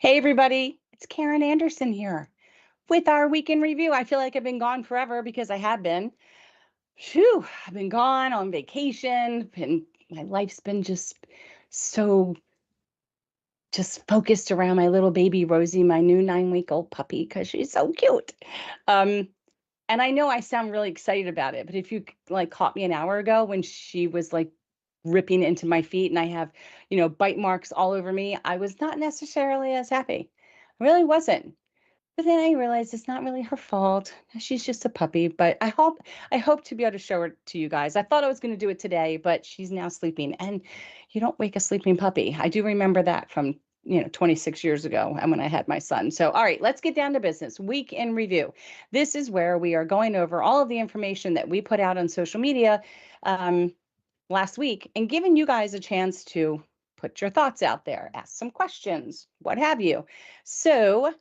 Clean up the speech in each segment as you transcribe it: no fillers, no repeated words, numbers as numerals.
Hey, everybody, it's Karen Anderson here with our weekend review. I feel like I've been gone forever because I have been. Phew, I've been gone on vacation, and my life's been so just focused around my little baby Rosie, my new 9-week-old puppy, because she's so cute. Um, and I know I sound really excited about it, but if you like caught me an hour ago when she was like ripping into my feet and I have, bite marks all over me, I was not necessarily as happy. I really wasn't. But then I realized it's not really her fault. She's just a puppy, but I hope to be able to show her to you guys. I thought I was going to do it today, but she's now sleeping and you don't wake a sleeping puppy. I do remember that from 26 years ago and when I had my son. So, all right, let's get down to business. Week in review. This is where we are going over all of the information that we put out on social media um, last week and giving you guys a chance to put your thoughts out there, ask some questions, what have you. So,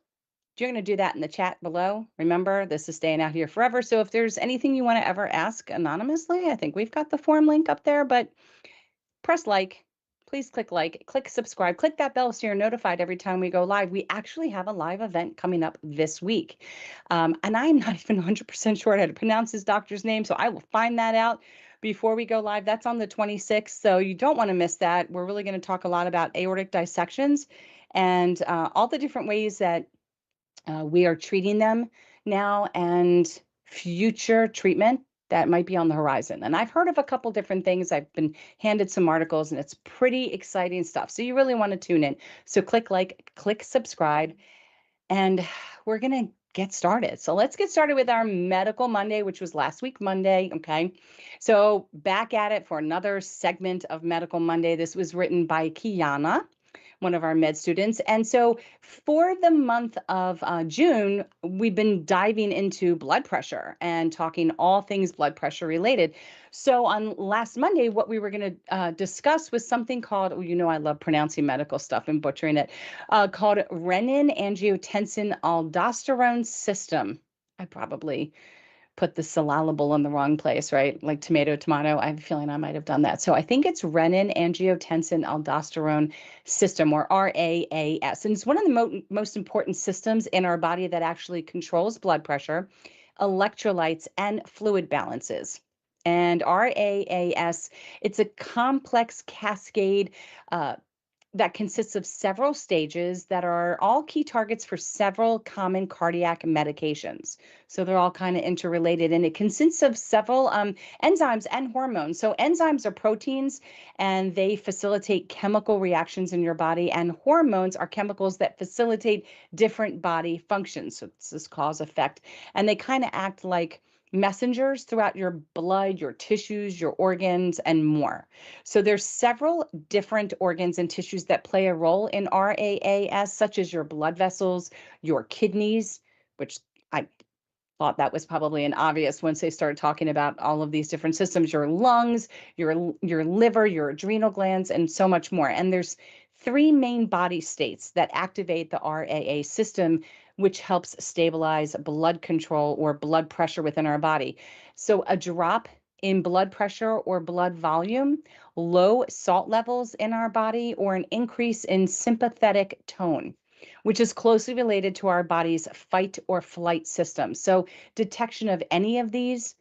you're going to do that in the chat below. Remember, this is staying out here forever. So if there's anything you want to ever ask anonymously, I think we've got the form link up there, but press like. Please click subscribe, click that bell so you're notified every time we go live. We actually have a live event coming up this week. And I'm not even 100% sure how to pronounce his doctor's name, so I will find that out before we go live. That's on the 26th, so you don't want to miss that. We're really going to talk a lot about aortic dissections and all the different ways that we are treating them now and future treatment that might be on the horizon. And I've heard of a couple different things. I've been handed some articles and it's pretty exciting stuff. So you really want to tune in. So click like, click subscribe, and we're going to get started. So let's get started with our Medical Monday, which was last week Monday. Okay. So back at it for another segment of Medical Monday. This was written by Kiana, one of our med students. And so for the month of June, we've been diving into blood pressure and talking all things blood pressure related. So on last Monday, what we were going to discuss was something called, I love pronouncing medical stuff and butchering it, called renin-angiotensin-aldosterone system. I probably put the syllable in the wrong place, right? Like tomato. I have a feeling I might have done that. So I think it's renin-angiotensin-aldosterone system, or RAAS. And it's one of the most important systems in our body that actually controls blood pressure, electrolytes, and fluid balances. And RAAS, it's a complex cascade that consists of several stages that are all key targets for several common cardiac medications. So they're all kind of interrelated, and it consists of several enzymes and hormones. So enzymes are proteins, and they facilitate chemical reactions in your body, and hormones are chemicals that facilitate different body functions. So it's this cause effect, and they kind of act like messengers throughout your blood, your tissues, your organs, and more. So there's several different organs and tissues that play a role in RAAS, such as your blood vessels, your kidneys, which I thought that was probably an obvious once they started talking about all of these different systems, your lungs, your liver, your adrenal glands, and so much more. And there's three main body states that activate the RAA system, which helps stabilize blood control or blood pressure within our body. So a drop in blood pressure or blood volume, low salt levels in our body, or an increase in sympathetic tone, which is closely related to our body's fight or flight system. So detection of any of these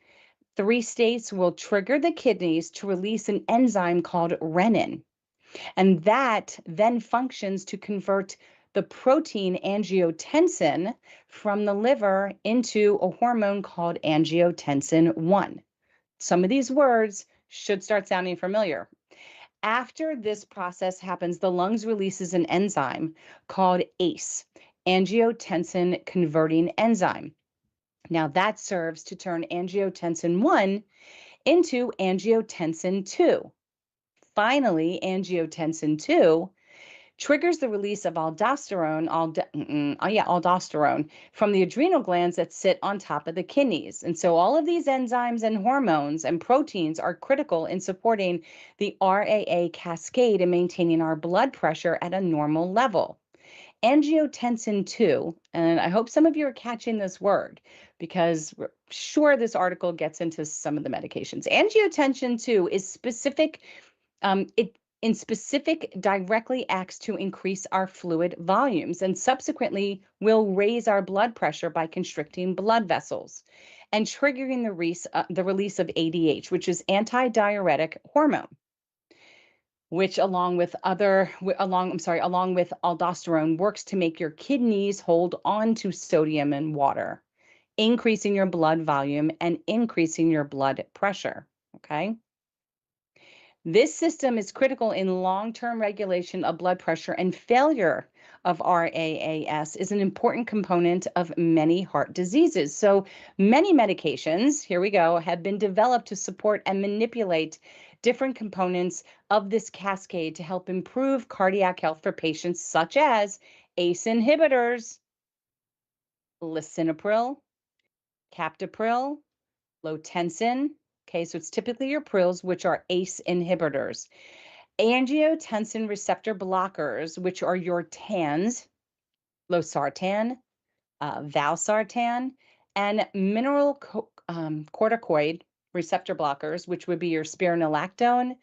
three states will trigger the kidneys to release an enzyme called renin. And that then functions to convert the protein angiotensin from the liver into a hormone called angiotensin 1. Some of these words should start sounding familiar. After this process happens, the lungs releases an enzyme called ACE, angiotensin converting enzyme. Now that serves to turn angiotensin 1 into angiotensin 2. Finally, angiotensin 2 triggers the release of aldosterone from the adrenal glands that sit on top of the kidneys. And so all of these enzymes and hormones and proteins are critical in supporting the RAA cascade and maintaining our blood pressure at a normal level. Angiotensin 2, and I hope some of you are catching this word because we're sure this article gets into some of the medications. Angiotensin 2 is specific. in specific directly acts to increase our fluid volumes and subsequently will raise our blood pressure by constricting blood vessels and triggering the release of ADH, which is antidiuretic hormone, which along with aldosterone works to make your kidneys hold on to sodium and water, increasing your blood volume and increasing your blood pressure. Okay. This system is critical in long-term regulation of blood pressure, and failure of RAAS is an important component of many heart diseases. So many medications, here we go, have been developed to support and manipulate different components of this cascade to help improve cardiac health for patients, such as ACE inhibitors, lisinopril, captopril, lotensin. Okay, so it's typically your prils, which are ACE inhibitors. Angiotensin receptor blockers, which are your TANs, losartan, valsartan, and corticoid receptor blockers, which would be your spironolactone,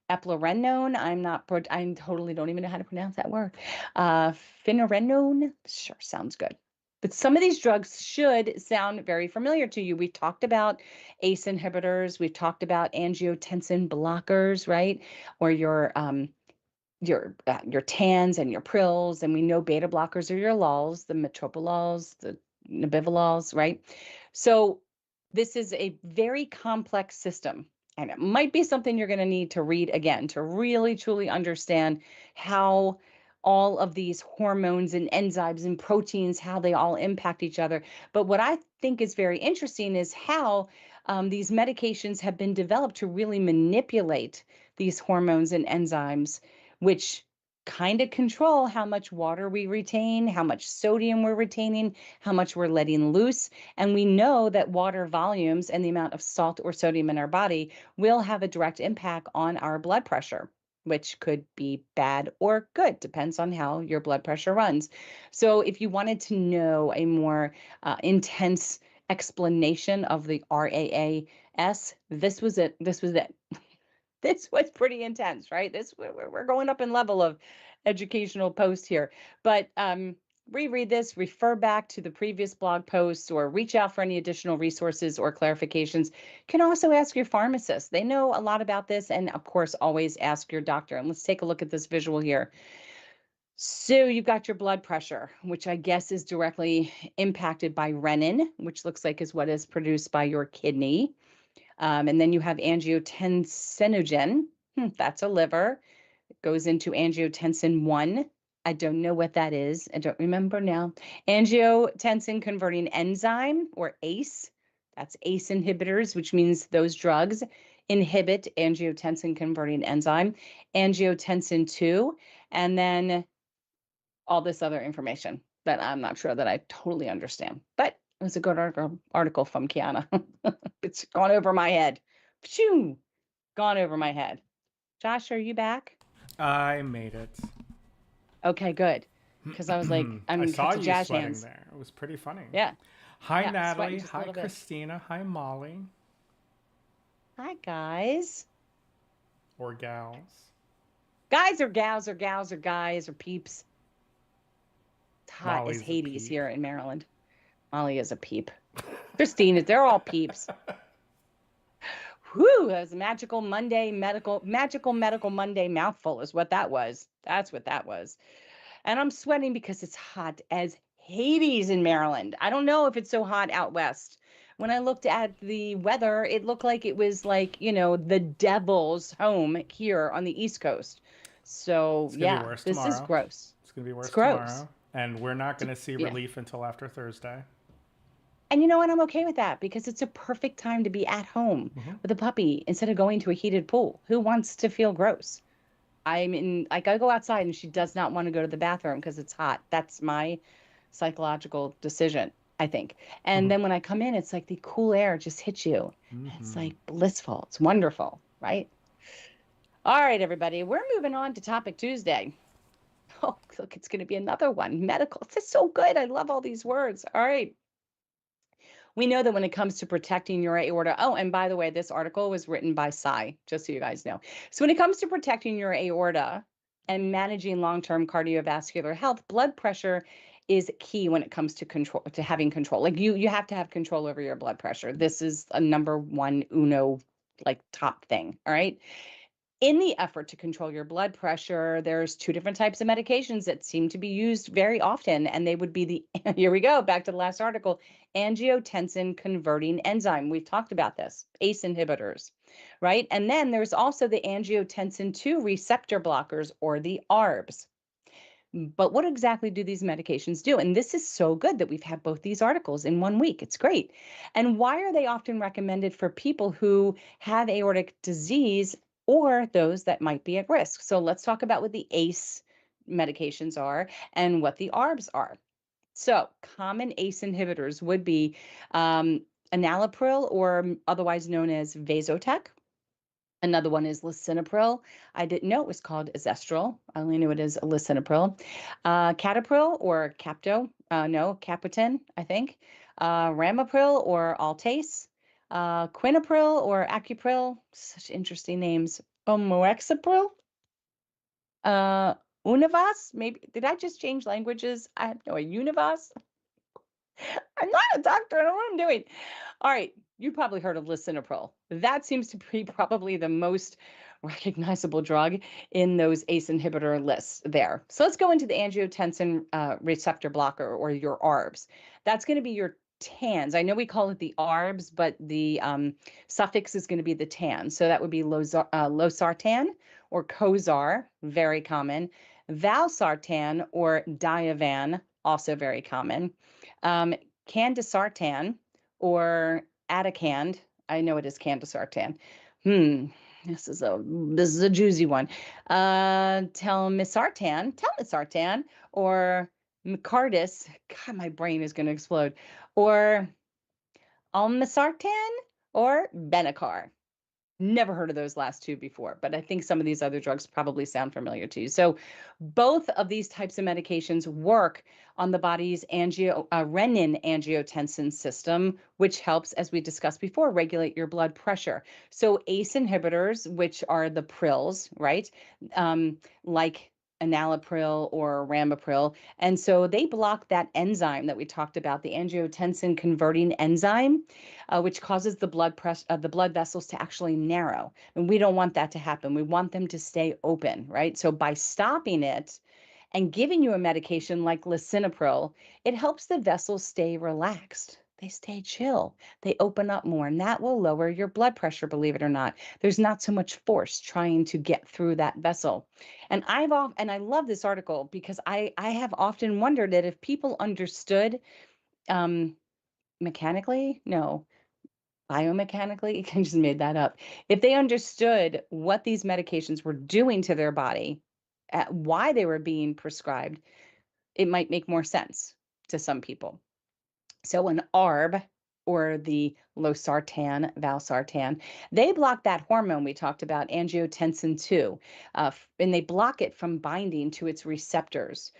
eplerenone. I totally don't even know how to pronounce that word. Finerenone, sure sounds good. But some of these drugs should sound very familiar to you. We've talked about ACE inhibitors. We've talked about angiotensin blockers, right? Or your TANs and your prils, and we know beta blockers are your luls, the metropolols, the nabivalols, right? So this is a very complex system, and it might be something you're going to need to read again to really truly understand how all of these hormones and enzymes and proteins, how they all impact each other. But what I think is very interesting is how these medications have been developed to really manipulate these hormones and enzymes, which kind of control how much water we retain, how much sodium we're retaining, how much we're letting loose. And we know that water volumes and the amount of salt or sodium in our body will have a direct impact on our blood pressure, which could be bad or good, depends on how your blood pressure runs. So if you wanted to know a more intense explanation of the RAAS, this was it. This was it. This was pretty intense, right? We're going up in level of educational post here. But reread this, refer back to the previous blog posts, or reach out for any additional resources or clarifications. You can also ask your pharmacist. They know a lot about this. And of course, always ask your doctor. And let's take a look at this visual here. So you've got your blood pressure, which I guess is directly impacted by renin, which looks like is what is produced by your kidney. And then you have angiotensinogen. That's a liver. It goes into angiotensin 1. I don't know what that is. I don't remember now. Angiotensin converting enzyme, or ACE. That's ACE inhibitors, which means those drugs inhibit angiotensin converting enzyme. Angiotensin 2, and then all this other information that I'm not sure that I totally understand. But it was a good article from Kiana. It's gone over my head. Phew, gone over my head. Josh, are you back? I made it. Okay, good. Because I was like, I'm I gonna cut saw to you jazz sweating hands. there. It was pretty funny. Yeah, Hi, yeah, sweating Natalie. just a Hi, little bit. Christina. Hi, Molly. Hi, guys. Or gals. Guys or gals or gals or guys or peeps. It's hot as Molly's a Hades peep. here in Maryland. Molly is a peep. Christine, they're all peeps. Whew, that was a magical medical Monday mouthful is what that was. That's what that was. And I'm sweating because it's hot as Hades in Maryland. I don't know if it's so hot out west. When I looked at the weather, it looked like it was like, the devil's home here on the East Coast. So, It's going to be yeah, worse this is tomorrow. gross. It's going to be It's worse gross. tomorrow. And we're not going to see Yeah. relief until after Thursday. And you know what? I'm okay with that because it's a perfect time to be at home Mm-hmm. with a puppy instead of going to a heated pool. Who wants to feel gross? Like, I go outside and she does not want to go to the bathroom because it's hot. That's my psychological decision, I think. And Mm-hmm. then when I come in, it's like the cool air just hits you. And it's Mm-hmm. like blissful. It's wonderful, right? All right, everybody, we're moving on to Topic Tuesday. Oh, look, it's going to be another one. Medical. This is so good. I love all these words. All right. We know that when it comes to protecting your aorta, oh, and by the way, this article was written by Cy, just so you guys know. So when it comes to protecting your aorta and managing long-term cardiovascular health, blood pressure is key when it comes to control, to having control. Like you have to have control over your blood pressure. This is a number one uno, like top thing. All right. In the effort to control your blood pressure, there's two different types of medications that seem to be used very often, and they would be the, here we go, back to the last article, angiotensin converting enzyme. We've talked about this, ACE inhibitors, right? And then there's also the angiotensin 2 receptor blockers, or the ARBs. But what exactly do these medications do? And this is so good that we've had both these articles in 1 week. It's great. And why are they often recommended for people who have aortic disease or those that might be at risk? So let's talk about what the ACE medications are and what the ARBs are. So common ACE inhibitors would be enalapril, or otherwise known as Vasotec. Another one is lisinopril. I didn't know it was called Azestrol. I only knew it as lisinopril. Catepril, or Capto, no, Capitan, I think. Ramipril, or Altace. Quinapril, or Acupril. Such interesting names. Moexapril. Uh, Univas, maybe. Did I just change languages? I have no idea. Univas? I'm not a doctor. I don't know what I'm doing. All right. You probably heard of lisinopril. That seems to be probably the most recognizable drug in those ACE inhibitor lists there. So let's go into the angiotensin receptor blocker, or your ARBs. That's going to be your TANs. I know we call it the ARBs, but the suffix is going to be the TAN. So that would be losartan, or Cozar, very common. Valsartan, or Diovan, also very common. Um, Candesartan, or Atacand. I know it is Candesartan. Hmm. This is a juicy one. Telmisartan, or Micardis. God, my brain is going to explode. Or Almisartan, or Benicar. Never heard of those last two before, but I think some of these other drugs probably sound familiar to you. So both of these types of medications work on the body's renin-angiotensin system, which helps, as we discussed before, regulate your blood pressure. So ACE inhibitors, which are the prils, right? Like enalapril or ramipril. And so they block that enzyme that we talked about, the angiotensin converting enzyme, which causes the blood vessels to actually narrow. And we don't want that to happen. We want them to stay open, right? So by stopping it and giving you a medication like lisinopril, it helps the vessels stay relaxed. They stay chill. They open up more, and that will lower your blood pressure, believe it or not. There's not so much force trying to get through that vessel. And I love this article because I have often wondered that if people understood um, mechanically, no, biomechanically, I just made that up. If they understood what these medications were doing to their body, why they were being prescribed, it might make more sense to some people. So an ARB, or the losartan, valsartan, they block that hormone we talked about, angiotensin 2, and they block it from binding to its receptors,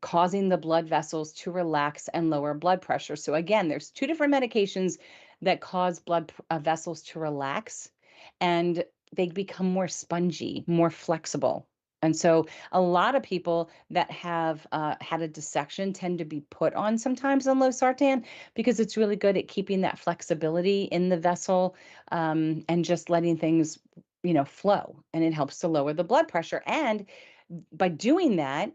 causing the blood vessels to relax and lower blood pressure. So again, there's two different medications that cause blood vessels to relax, and they become more spongy, more flexible. And so a lot of people that have had a dissection tend to be put on sometimes on losartan, because it's really good at keeping that flexibility in the vessel, and just letting things, flow. And it helps to lower the blood pressure. And by doing that,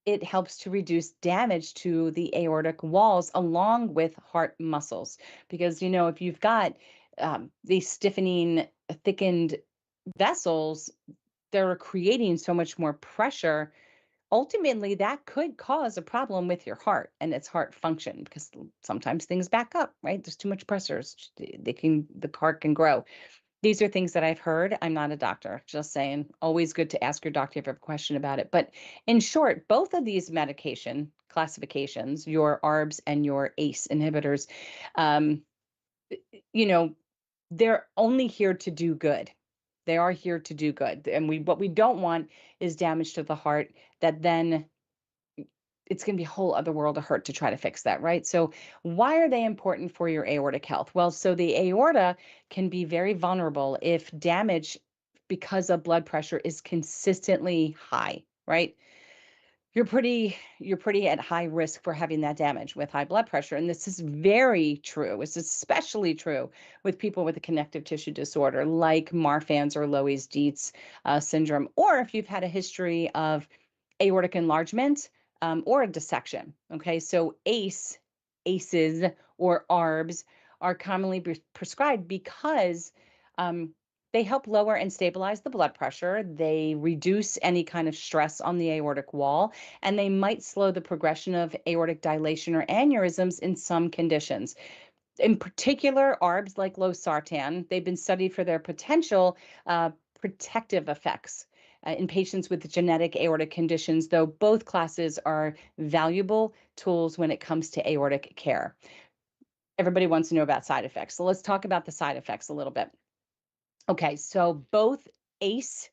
it helps to reduce damage to the aortic walls along with heart muscles. Because, if you've got these stiffening, thickened vessels, they're creating so much more pressure. Ultimately, that could cause a problem with your heart and its heart function, because sometimes things back up, right? There's too much pressure. The heart can grow. These are things that I've heard. I'm not a doctor, just saying. Always good to ask your doctor if you have a question about it. But in short, both of these medication classifications, your ARBs and your ACE inhibitors, um, you know, they're only here to do good. They are here to do good. And what we don't want is damage to the heart that then it's going to be a whole other world of hurt to try to fix that, right? So, why are they important for your aortic health? Well, so the aorta can be very vulnerable if damage because of blood pressure is consistently high, right? You're pretty at high risk for having that damage with high blood pressure, and this is very true. It's especially true with people with a connective tissue disorder like Marfan's or Loeys-Dietz syndrome, or if you've had a history of aortic enlargement or a dissection. Okay, so ACEs or ARBs are commonly prescribed because um, they help lower and stabilize the blood pressure. They reduce any kind of stress on the aortic wall, and they might slow the progression of aortic dilation or aneurysms in some conditions. In particular, ARBs like losartan, they've been studied for their potential protective effects in patients with genetic aortic conditions, though both classes are valuable tools when it comes to aortic care. Everybody wants to know about side effects. So let's talk about the side effects a little bit. Okay, so both ACE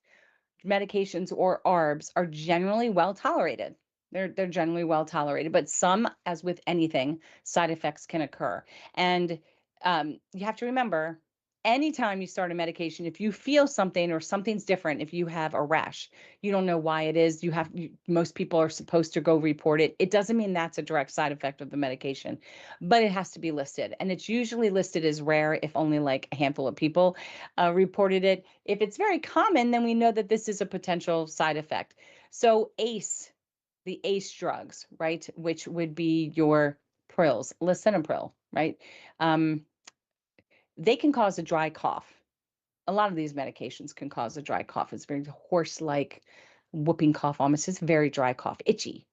medications or ARBs are generally well tolerated. They're generally well tolerated, but some, as with anything, side effects can occur. And you have to remember, anytime you start a medication, if you feel something or something's different, if you have a rash, you don't know why it is. Most people are supposed to go report it. It doesn't mean that's a direct side effect of the medication, but it has to be listed, and it's usually listed as rare if only like a handful of people reported it. If it's very common, then we know that this is a potential side effect. So the ACE drugs, right, which would be your prils, lisinopril, right? Um, they can cause a dry cough. A lot of these medications can cause a dry cough. It's very hoarse-like whooping cough almost. It's very dry cough, itchy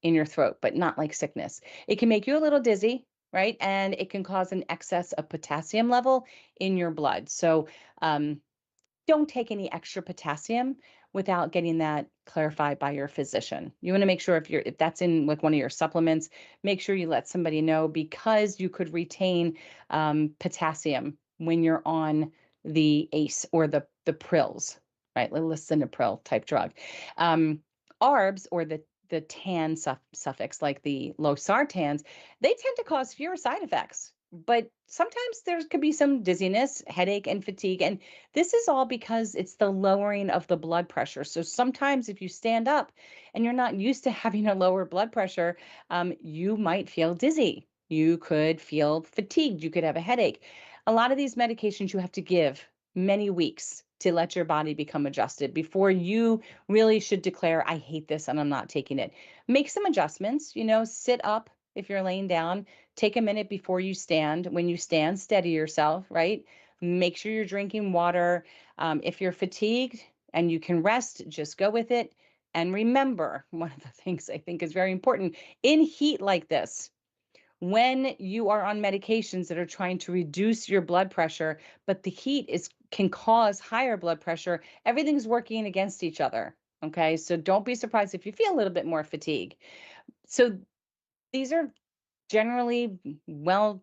in your throat, but not like sickness. It can make you a little dizzy, right? And it can cause an excess of potassium level in your blood. So don't take any extra potassium without getting that clarified by your physician. You want to make sure if that's in like one of your supplements, make sure you let somebody know because you could retain potassium when you're on the ACE or the prils, right? Lisinopril type drug. Um, ARBs or the tan suffix, like the losartans, they tend to cause fewer side effects. But sometimes there could be some dizziness, headache, and fatigue. And this is all because it's the lowering of the blood pressure. So sometimes if you stand up and you're not used to having a lower blood pressure, you might feel dizzy. You could feel fatigued. You could have a headache. A lot of these medications you have to give many weeks to let your body become adjusted before you really should declare, I hate this and I'm not taking it. Make some adjustments, sit up if you're laying down. Take a minute before you stand. When you stand, steady yourself, right? Make sure you're drinking water. If you're fatigued and you can rest, just go with it. And remember, one of the things I think is very important in heat like this, when you are on medications that are trying to reduce your blood pressure, but the heat can cause higher blood pressure, everything's working against each other. Okay, so don't be surprised if you feel a little bit more fatigue. So these are generally well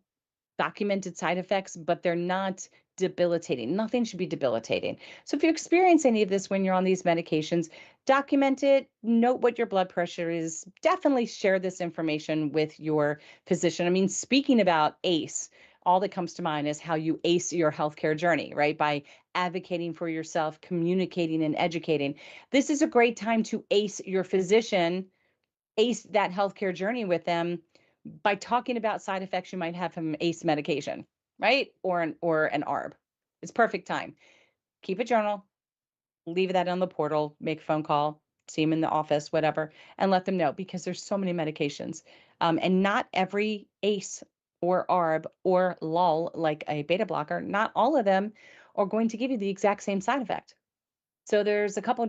documented side effects, but they're not debilitating. Nothing should be debilitating. So if you experience any of this when you're on these medications, document it, note what your blood pressure is. Definitely share this information with your physician. I mean, speaking about ACE, all that comes to mind is how you ace your healthcare journey, right? By advocating for yourself, communicating and educating. This is a great time to ace your physician, ace that healthcare journey with them by talking about side effects you might have from ACE medication, right? Or an ARB. It's perfect time. Keep a journal, leave that on the portal, make a phone call, see them in the office, whatever, and let them know because there's so many medications. And not every ACE or ARB or LUL, like a beta blocker, not all of them are going to give you the exact same side effect. So there's a couple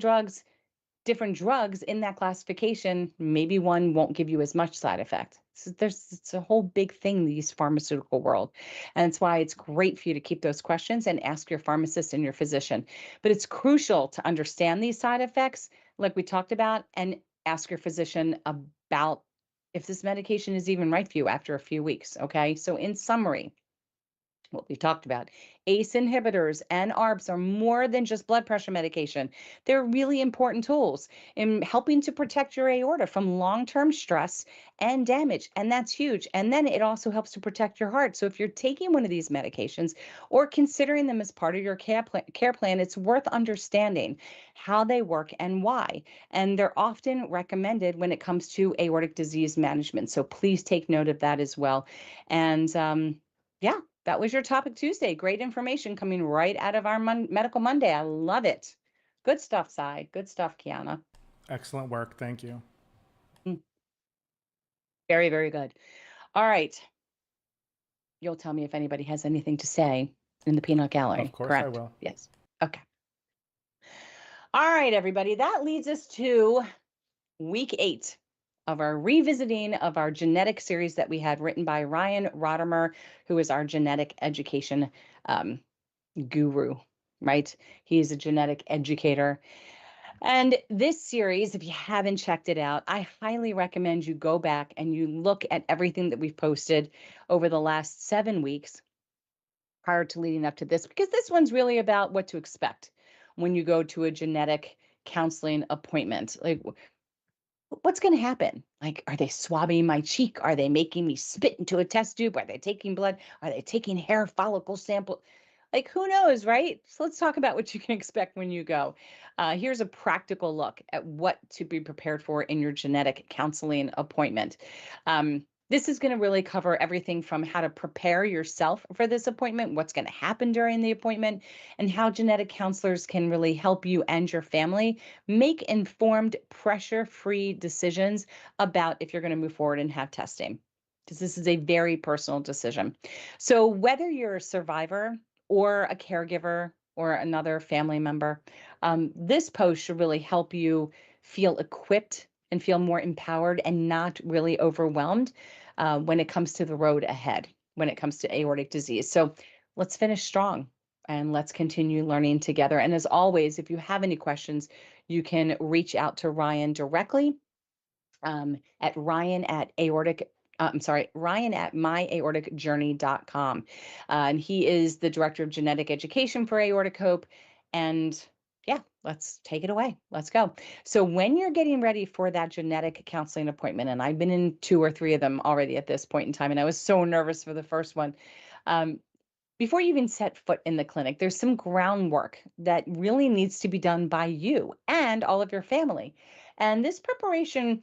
different drugs in that classification, maybe one won't give you as much side effect. So it's a whole big thing, these pharmaceutical world. And that's why it's great for you to keep those questions and ask your pharmacist and your physician. But it's crucial to understand these side effects, like we talked about, and ask your physician about if this medication is even right for you after a few weeks. Okay. So in summary, what we talked about. ACE inhibitors and ARBs are more than just blood pressure medication. They're really important tools in helping to protect your aorta from long term stress and damage. And that's huge. And then it also helps to protect your heart. So if you're taking one of these medications or considering them as part of your care plan, it's worth understanding how they work and why. And they're often recommended when it comes to aortic disease management. So please take note of that as well. And yeah, that was your Topic Tuesday. Great information coming right out of our Medical Monday. I love it. Good stuff, Sai. Good stuff, Kiana. Excellent work. Thank you. Mm, very, very good. All right. You'll tell me if anybody has anything to say in the peanut Of gallery, course I correct? will. Yes. Okay. All right, everybody. That leads us to week 8 of our revisiting of our genetic series that we had written by Ryan Rottermer, who is our genetic education um, guru, right? He is a genetic educator. And this series, if you haven't checked it out, I highly recommend you go back and you look at everything that we've posted over the last 7 weeks prior to leading up to this, because this one's really about what to expect when you go to a genetic counseling appointment. Like, what's going to happen? Like, are they swabbing my cheek? Are they making me spit into a test tube? Are they taking blood? Are they taking hair follicle sample? Like, who knows, right? So let's talk about what you can expect when you go. Here's a practical look at what to be prepared for in your genetic counseling appointment. This is going to really cover everything from how to prepare yourself for this appointment, what's going to happen during the appointment, and how genetic counselors can really help you and your family make informed, pressure free decisions about if you're going to move forward and have testing. Because this is a very personal decision. So, whether you're a survivor or a caregiver or another family member, this post should really help you feel equipped and feel more empowered and not really overwhelmed when it comes to the road ahead, when it comes to aortic disease. So, let's finish strong and let's continue learning together. And as always, if you have any questions, you can reach out to Ryan directly at Ryan at aortic. Ryan at myaorticjourney.com. And he is the director of genetic education for Aortic Hope. And yeah, let's take it away. Let's go. So, when you're getting ready for that genetic counseling appointment, and I've been in 2 or 3 of them already at this point in time, and I was so nervous for the first one. Um, Before you even set foot in the clinic, there's some groundwork that really needs to be done by you and all of your family. And this preparation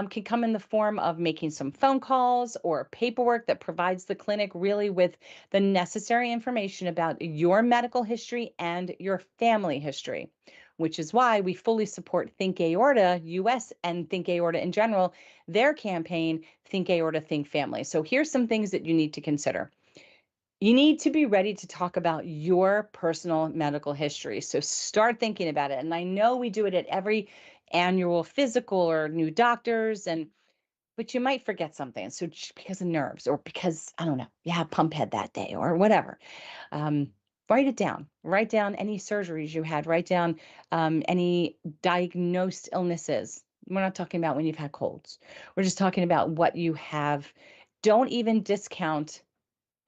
can come in the form of making some phone calls or paperwork that provides the clinic really with the necessary information about your medical history and your family history, which is why we fully support Think Aorta US and Think Aorta in general, their campaign, Think Aorta, Think Family. So here's some things that you need to consider. You need to be ready to talk about your personal medical history. So start thinking about it. And I know we do it at every annual physical or new doctors, and but you might forget something. So just because of nerves or because I don't know, you have pump head that day or whatever. Um, Write it down. Write down any surgeries you had. Write down any diagnosed illnesses. We're not talking about when you've had colds. We're just talking about what you have. Don't even discount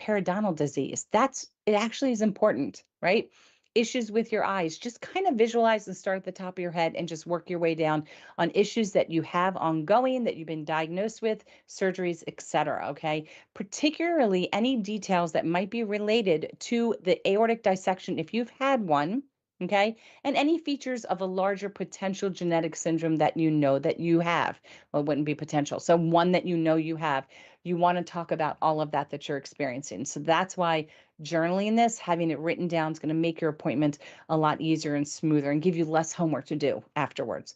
periodontal disease. It actually is important, right? Issues with your eyes, just kind of visualize and start at the top of your head and just work your way down on issues that you have ongoing, that you've been diagnosed with, surgeries, etc. Okay. Particularly any details that might be related to the aortic dissection if you've had one. Okay. And any features of a larger potential genetic syndrome that you know that you have. Well, it wouldn't be potential. So, one that you know you have. You want to talk about all of that you're experiencing. So that's why journaling this, having it written down, is going to make your appointment a lot easier and smoother and give you less homework to do afterwards.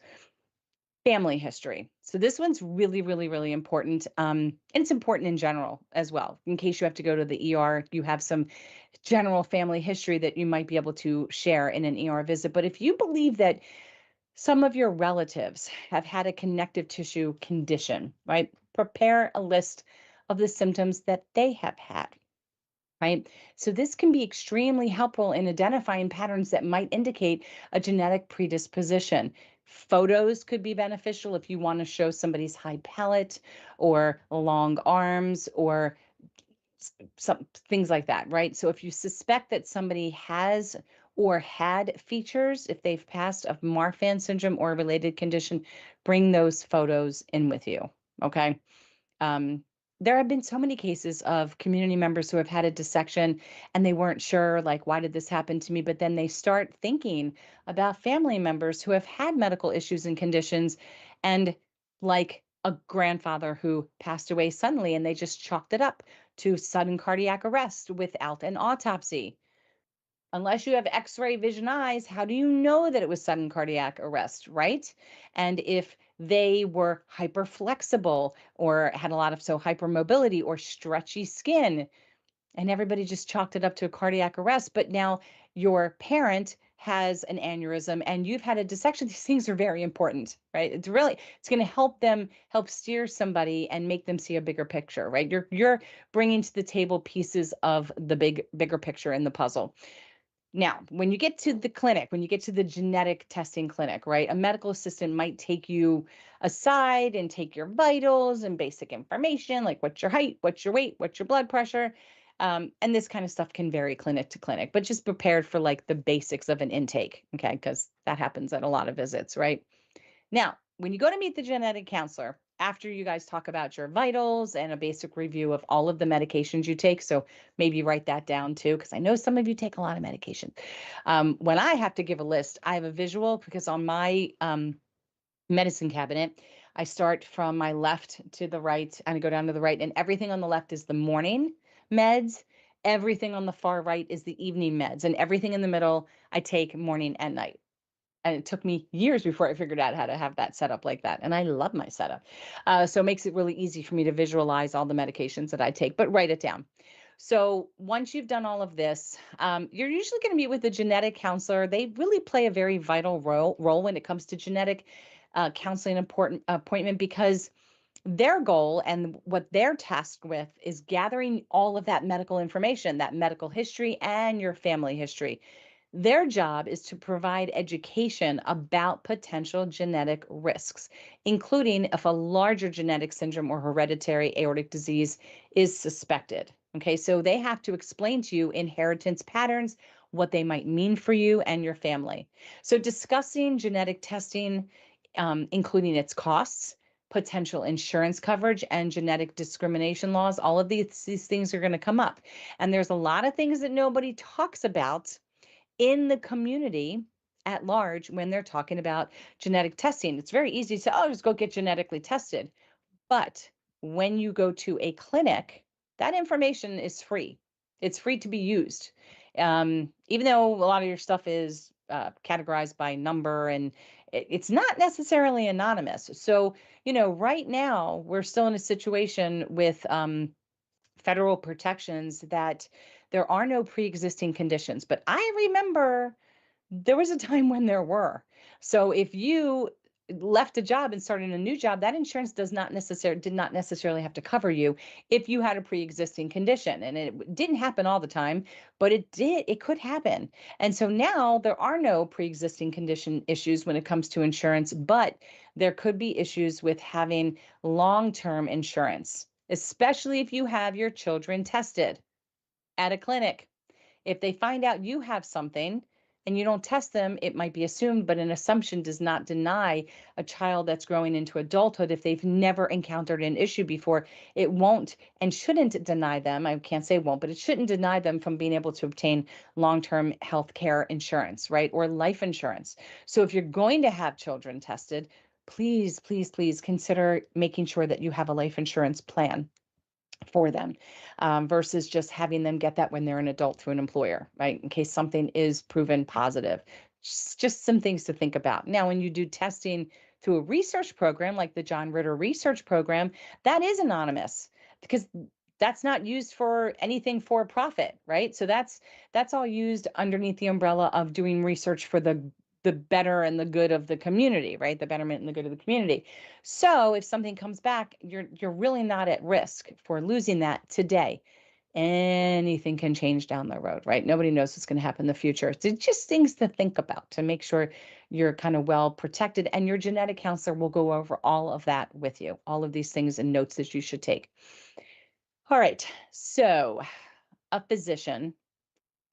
Family history. So this one's really, really, really important. And it's important in general as well. In case you have to go to the ER, you have some general family history that you might be able to share in an ER visit. But if you believe that some of your relatives have had a connective tissue condition, right? Prepare a list of the symptoms that they have had, right? So this can be extremely helpful in identifying patterns that might indicate a genetic predisposition. Photos could be beneficial if you want to show somebody's high palate or long arms or some things like that, right? So if you suspect that somebody has or had features, if they've passed of Marfan syndrome or a related condition, bring those photos in with you. Okay. Um, there have been so many cases of community members who have had a dissection and they weren't sure, like, why did this happen to me? But then they start thinking about family members who have had medical issues and conditions, and like a grandfather who passed away suddenly, and they just chalked it up to sudden cardiac arrest without an autopsy. Unless you have x-ray vision eyes, how do you know that it was sudden cardiac arrest, right? And if they were hyperflexible or had a lot of hypermobility or stretchy skin, and everybody just chalked it up to a cardiac arrest, but now your parent has an aneurysm and you've had a dissection. These things are very important, right? It's going to help steer somebody and make them see a bigger picture, right? You're bringing to the table pieces of the bigger picture in the puzzle. Now, when you get to the clinic, when you get to the genetic testing clinic, right, a medical assistant might take you aside and take your vitals and basic information, like what's your height, what's your weight, what's your blood pressure. And this kind of stuff can vary clinic to clinic, but just prepared for like the basics of an intake, okay, because that happens at a lot of visits, right? Now, when you go to meet the genetic counselor, after you guys talk about your vitals and a basic review of all of the medications you take, so maybe write that down too, because I know some of you take a lot of medication. When I have to give a list, I have a visual because on my medicine cabinet, I start from my left to the right and I go down to the right, and everything on the left is the morning meds. Everything on the far right is the evening meds, and everything in the middle I take morning and night. And it took me years before I figured out how to have that set up like that. And I love my setup. So it makes it really easy for me to visualize all the medications that I take, but write it down. So once you've done all of this, you're usually going to meet with a genetic counselor. They really play a very vital role when it comes to genetic counseling important appointment, because their goal and what they're tasked with is gathering all of that medical information, that medical history and your family history. Their job is to provide education about potential genetic risks, including if a larger genetic syndrome or hereditary aortic disease is suspected. Okay, so they have to explain to you inheritance patterns, what they might mean for you and your family. So, discussing genetic testing, including its costs, potential insurance coverage, and genetic discrimination laws, all of these things are going to come up. And there's a lot of things that nobody talks about in the community at large when they're talking about genetic testing. It's very easy to say, oh, just go get genetically tested. But when you go to a clinic, that information is free. It's free to be used. Even though a lot of your stuff is categorized by number, and it's not necessarily anonymous. So, right now we're still in a situation with federal protections that there are no pre-existing conditions. But I remember there was a time when there were. So if you left a job and started a new job, that insurance did not necessarily have to cover you if you had a pre-existing condition. And it didn't happen all the time, but it could happen. And so now there are no pre-existing condition issues when it comes to insurance, but there could be issues with having long-term insurance, especially if you have your children tested at a clinic. If they find out you have something and you don't test them, it might be assumed, but an assumption does not deny a child that's growing into adulthood. If they've never encountered an issue before, it won't and shouldn't deny them. I can't say won't, but it shouldn't deny them from being able to obtain long-term health care insurance, right? Or life insurance. So if you're going to have children tested, please, please, please consider making sure that you have a life insurance plan for them, versus just having them get that when they're an adult through an employer, right? In case something is proven positive. Just some things to think about. Now, when you do testing through a research program like the John Ritter Research Program, that is anonymous because that's not used for anything for profit, right? So that's all used underneath the umbrella of doing research for the better and the good of the community, right? The betterment and the good of the community. So if something comes back, you're really not at risk for losing that today. Anything can change down the road, right? Nobody knows what's going to happen in the future. So just things to think about to make sure you're kind of well protected, and your genetic counselor will go over all of that with you, all of these things and notes that you should take. All right. So, a physician,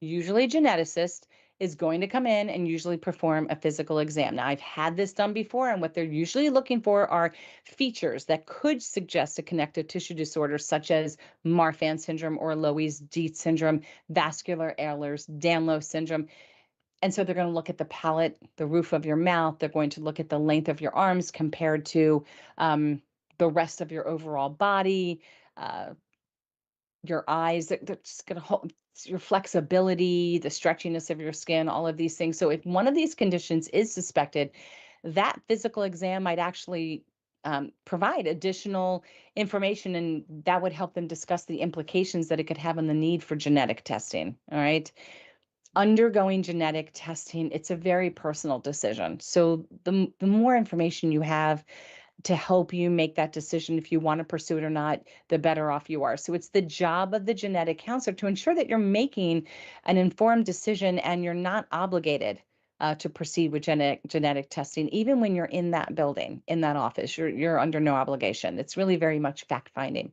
usually a geneticist, is going to come in and usually perform a physical exam. Now, I've had this done before, and what they're usually looking for are features that could suggest a connective tissue disorder, such as Marfan syndrome or Loeys-Dietz syndrome, vascular Ehlers, Danlos syndrome. And so they're going to look at the palate, the roof of your mouth. They're going to look at the length of your arms compared to um, the rest of your overall body. Uh, your eyes, they're just gonna hold your flexibility, the stretchiness of your skin, all of these things. So if one of these conditions is suspected, that physical exam might actually provide additional information, and that would help them discuss the implications that it could have on the need for genetic testing. All right. Undergoing genetic testing, it's a very personal decision. So the more information you have, to help you make that decision if you want to pursue it or not, the better off you are. So it's the job of the genetic counselor to ensure that you're making an informed decision and you're not obligated to proceed with genetic testing, even when you're in that building, in that office. You're under no obligation. It's really very much fact finding.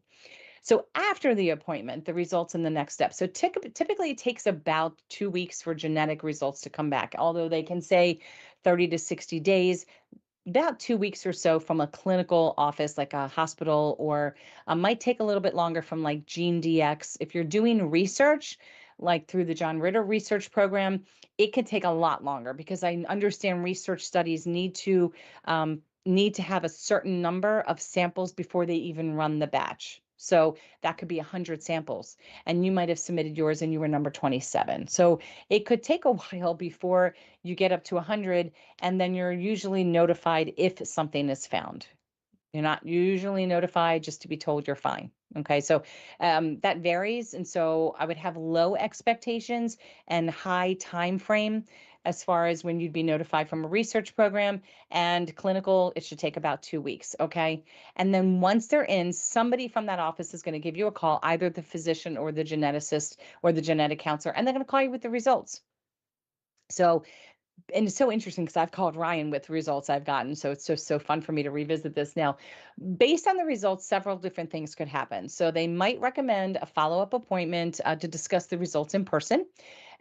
So after the appointment, the results in the next step. So typically it takes about 2 weeks for genetic results to come back, although they can say 30 to 60 days, about 2 weeks or so from a clinical office like a hospital, or might take a little bit longer from like GeneDx. If you're doing research, like through the John Ritter research program, it can take a lot longer because I understand research studies need to have a certain number of samples before they even run the batch. So that could be 100 samples, and you might have submitted yours and you were number 27. So it could take a while before you get up to 100, and then you're usually notified if something is found. You're not usually notified just to be told you're fine. Okay, so that varies, and so I would have low expectations and high time frame as far as when you'd be notified from a research program. And clinical, it should take about 2 weeks. Okay, and then once they're in, somebody from that office is going to give you a call, either the physician or the geneticist or the genetic counselor, and they're going to call you with the results. So, and it's so interesting because I've called Ryan with results I've gotten. So it's so fun for me to revisit this now. Based on the results, several different things could happen. So they might recommend a follow-up appointment to discuss the results in person,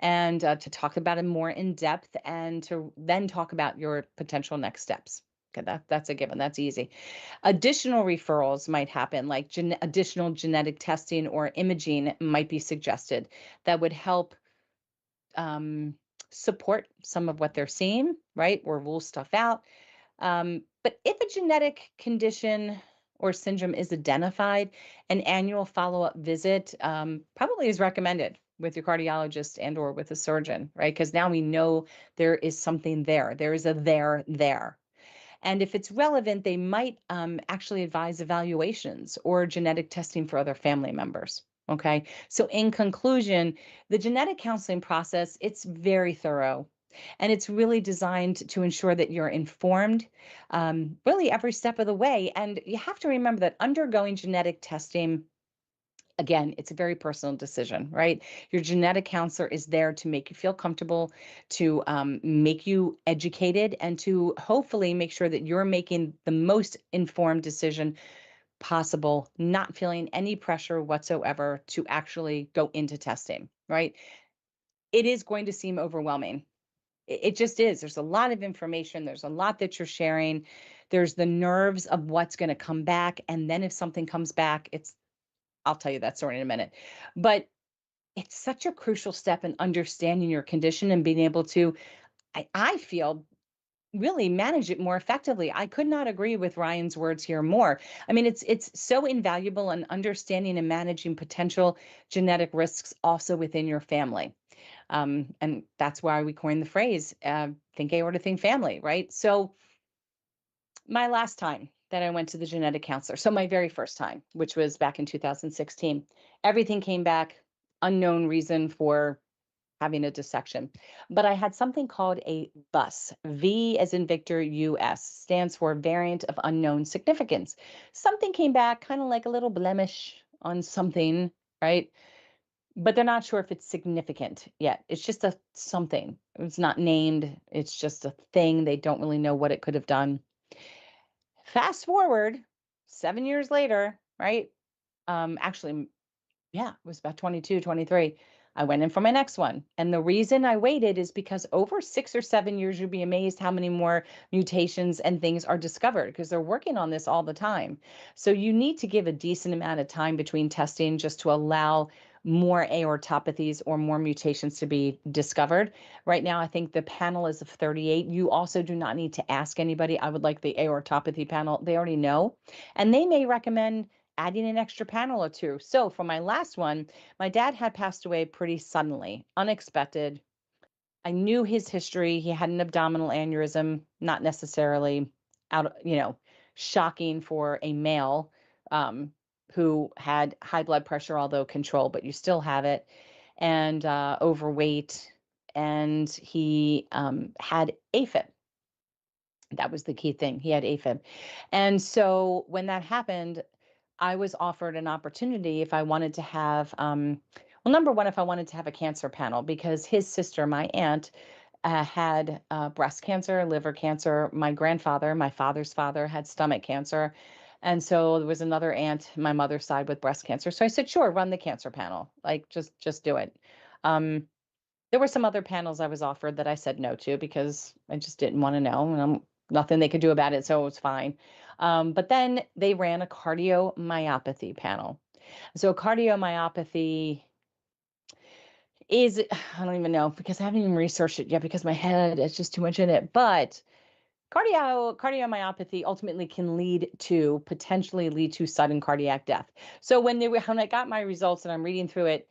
and to talk about it more in depth, and to then talk about your potential next steps. Okay, that's a given. That's easy. Additional referrals might happen, like additional genetic testing or imaging might be suggested that would help um, support some of what they're seeing, right? Or rule stuff out. But if a genetic condition or syndrome is identified, an annual follow-up visit probably is recommended with your cardiologist and or with a surgeon, right? Because now we know there is something there. There is a there. And if it's relevant, they might actually advise evaluations or genetic testing for other family members. Okay. So in conclusion, the genetic counseling process, it's very thorough, and it's really designed to ensure that you're informed really every step of the way. And you have to remember that undergoing genetic testing, again, it's a very personal decision, right? Your genetic counselor is there to make you feel comfortable, to make you educated, and to hopefully make sure that you're making the most informed decision possible, not feeling any pressure whatsoever to actually go into testing, right? It is going to seem overwhelming. It just is. There's a lot of information, there's a lot that you're sharing. There's the nerves of what's going to come back. And then if something comes back, I'll tell you that story in a minute. But it's such a crucial step in understanding your condition and being able to, I feel, really manage it more effectively. I could not agree with Ryan's words here more. I mean, it's so invaluable in understanding and managing potential genetic risks also within your family. And that's why we coined the phrase, think aorta, think family, right? So my last time that I went to the genetic counselor, so my very first time, which was back in 2016, everything came back, unknown reason for having a dissection. But I had something called a VUS, V as in Victor, US, stands for variant of unknown significance. Something came back kind of like a little blemish on something, right? But they're not sure if it's significant yet. It's just a something. It's not named. It's just a thing. They don't really know what it could have done. Fast forward 7 years later, right? Actually, Yeah, it was about 22, 23. I went in for my next one. And the reason I waited is because over 6 or 7 years, you'd be amazed how many more mutations and things are discovered because they're working on this all the time. So you need to give a decent amount of time between testing just to allow more aortopathies or more mutations to be discovered. Right now, I think the panel is of 38. You also do not need to ask anybody. I would like the aortopathy panel. They already know. And they may recommend adding an extra panel or two. So for my last one, my dad had passed away pretty suddenly, unexpected. I knew his history. He had an abdominal aneurysm, not necessarily shocking for a male who had high blood pressure, although controlled, but you still have it, and overweight. And he had AFib. That was the key thing. He had AFib. And so when that happened, I was offered an opportunity if I wanted to have, well, number one, if I wanted to have a cancer panel, because his sister, my aunt, had breast cancer, liver cancer. My grandfather, my father's father, had stomach cancer. And so there was another aunt, my mother's side, with breast cancer. So I said, sure, run the cancer panel. Like, just do it. Um, there were some other panels I was offered that I said no to because I just didn't want to know, and nothing they could do about it, so it was fine. But then they ran a cardiomyopathy panel. So cardiomyopathy is, I don't even know because I haven't even researched it yet because my head is just too much in it. But cardiomyopathy ultimately can potentially lead to sudden cardiac death. So when I got my results and I'm reading through it,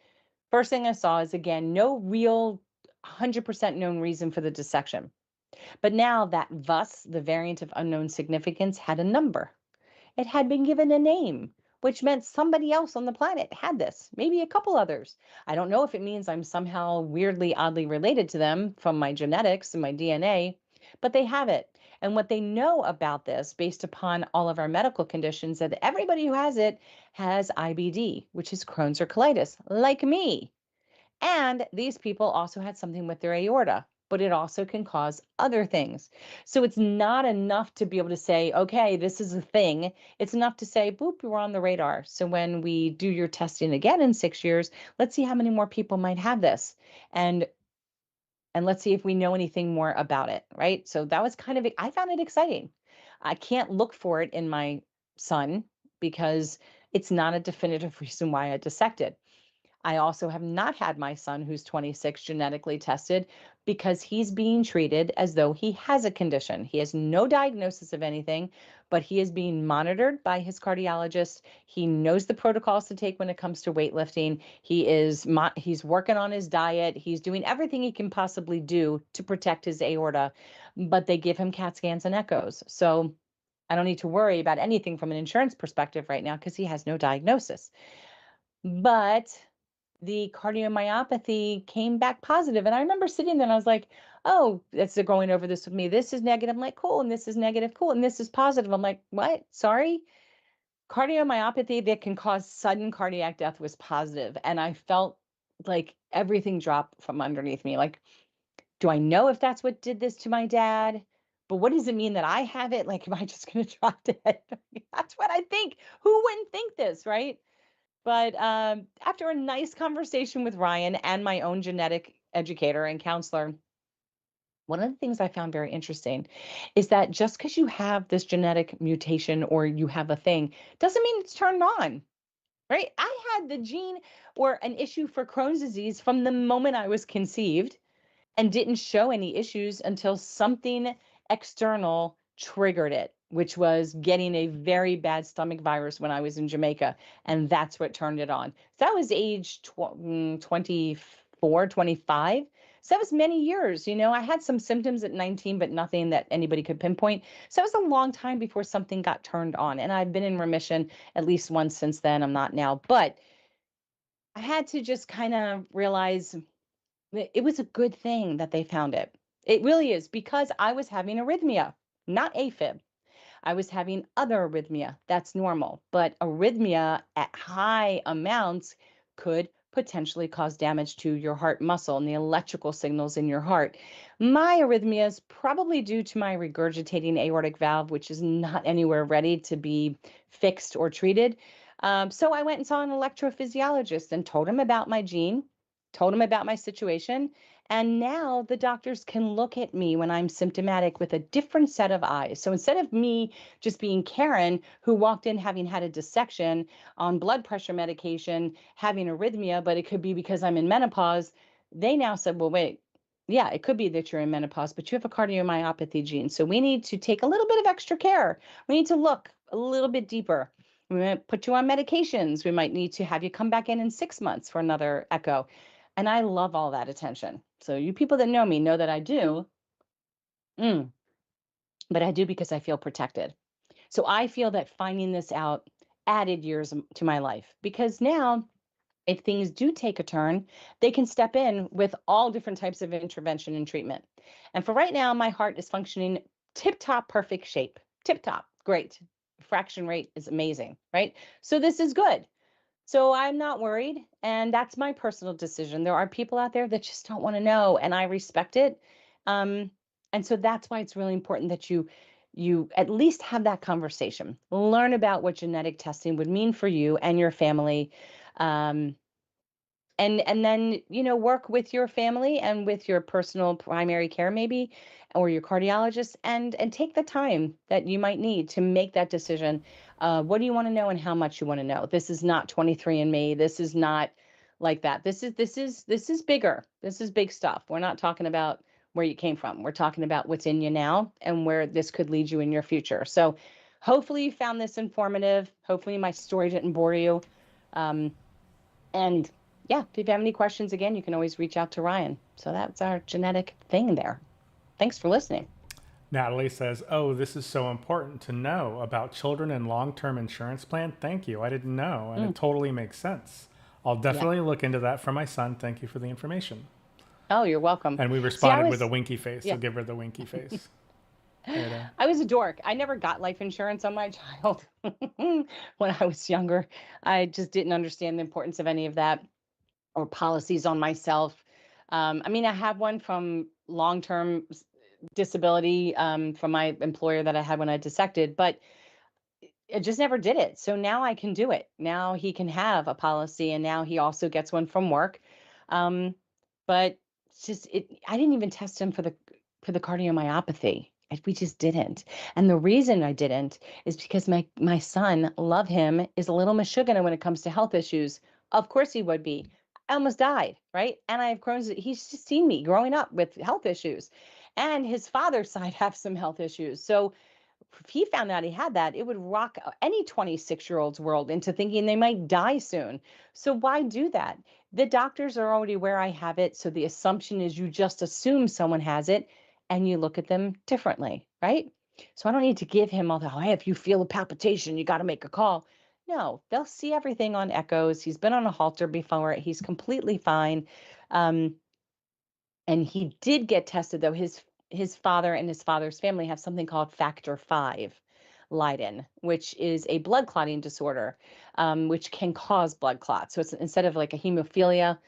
first thing I saw is, again, no real 100% known reason for the dissection. But now that VUS, the variant of unknown significance, had a number. It had been given a name, which meant somebody else on the planet had this, maybe a couple others. I don't know if it means I'm somehow weirdly, oddly related to them from my genetics and my DNA, but they have it. And what they know about this, based upon all of our medical conditions, that everybody who has it has IBD, which is Crohn's or colitis, like me. And these people also had something with their aorta, but it also can cause other things. So it's not enough to be able to say, okay, this is a thing. It's enough to say, boop, you're on the radar. So when we do your testing again in 6 years, let's see how many more people might have this. And let's see if we know anything more about it, right? So that was I found it exciting. I can't look for it in my son because it's not a definitive reason why I dissected. I also have not had my son, who's 26, genetically tested because he's being treated as though he has a condition. He has no diagnosis of anything, but he is being monitored by his cardiologist. He knows the protocols to take when it comes to weightlifting. He's working on his diet. He's doing everything he can possibly do to protect his aorta, but they give him CAT scans and echoes. So I don't need to worry about anything from an insurance perspective right now because he has no diagnosis. But the cardiomyopathy came back positive. And I remember sitting there and I was like, oh, they're going over this with me. This is negative. I'm like, cool. And this is negative. Cool. And this is positive. I'm like, what? Sorry? Cardiomyopathy that can cause sudden cardiac death was positive. And I felt like everything dropped from underneath me. Like, do I know if that's what did this to my dad? But what does it mean that I have it? Like, am I just going to drop dead? That's what I think. Who wouldn't think this, right? But after a nice conversation with Ryan and my own genetic educator and counselor, one of the things I found very interesting is that just because you have this genetic mutation or you have a thing doesn't mean it's turned on, right? I had the gene or an issue for Crohn's disease from the moment I was conceived and didn't show any issues until something external triggered it, which was getting a very bad stomach virus when I was in Jamaica. And that's what turned it on. So that was age 24, 25. So that was many years. I had some symptoms at 19, but nothing that anybody could pinpoint. So it was a long time before something got turned on. And I've been in remission at least once since then. I'm not now, but I had to just kind of realize it was a good thing that they found it. It really is because I was having arrhythmia, not AFib. I was having other arrhythmia. That's normal. But arrhythmia at high amounts could potentially cause damage to your heart muscle and the electrical signals in your heart. My arrhythmia is probably due to my regurgitating aortic valve, which is not anywhere ready to be fixed or treated. So I went and saw an electrophysiologist and told him about my gene, told him about my situation. And now the doctors can look at me when I'm symptomatic with a different set of eyes. So instead of me just being Karen, who walked in having had a dissection on blood pressure medication, having arrhythmia, but it could be because I'm in menopause, they now said, well, wait, yeah, it could be that you're in menopause, but you have a cardiomyopathy gene. So we need to take a little bit of extra care. We need to look a little bit deeper. We might put you on medications. We might need to have you come back in 6 months for another echo. And I love all that attention. So you people that know me know that I do, mm, but I do because I feel protected. So I feel that finding this out added years to my life because now if things do take a turn, they can step in with all different types of intervention and treatment. And for right now, my heart is functioning tip top, perfect shape. Tip top, great. Fraction rate is amazing, right? So this is good. So I'm not worried. And that's my personal decision. There are people out there that just don't want to know, and I respect it. Um, and so that's why it's really important that you at least have that conversation. Learn about what genetic testing would mean for you and your family. Um, and then work with your family and with your personal primary care maybe or your cardiologist and take the time that you might need to make that decision. What do you want to know and how much you want to know? This is not 23andMe. This is not like that. This is bigger. This is big stuff. We're not talking about where you came from. We're talking about what's in you now and where this could lead you in your future. So hopefully you found this informative. Hopefully my story didn't bore you. And yeah, if you have any questions, again, you can always reach out to Ryan. So that's our genetic thing there. Thanks for listening. Natalie says, "Oh, this is so important to know about children and long-term insurance plan. Thank you. I didn't know, and it Mm, totally makes sense. I'll yeah. definitely look into that for my son. Thank you for the information." Oh, you're welcome. And we See, responded with a winky face, so yeah, give her the winky face. There. I was a dork. I never got life insurance on my child when I was younger. I just didn't understand the importance of any of that or policies on myself. I mean, I have one from long-term disability from my employer that I had when I dissected, but I just never did it. So now I can do it. Now he can have a policy and now he also gets one from work. Um, but it's just I didn't even test him for the cardiomyopathy. We just didn't. And the reason I didn't is because my son, love him, is a little mashugana when it comes to health issues. Of course he would be. I almost died, right? And I have Crohn's. He's just seen me growing up with health issues. And his father's side have some health issues. So if he found out he had that, it would rock any 26-year-old's world into thinking they might die soon. So why do that? The doctors are already aware I have it. So the assumption is you just assume someone has it and you look at them differently, right? So I don't need to give him all the, oh, hey, if you feel a palpitation, you got to make a call. No, they'll see everything on echoes. He's been on a halter before. He's completely fine. Um, and he did get tested though. His father and his father's family have something called factor V Leiden, which is a blood clotting disorder, which can cause blood clots. So it's instead of like a hemophilia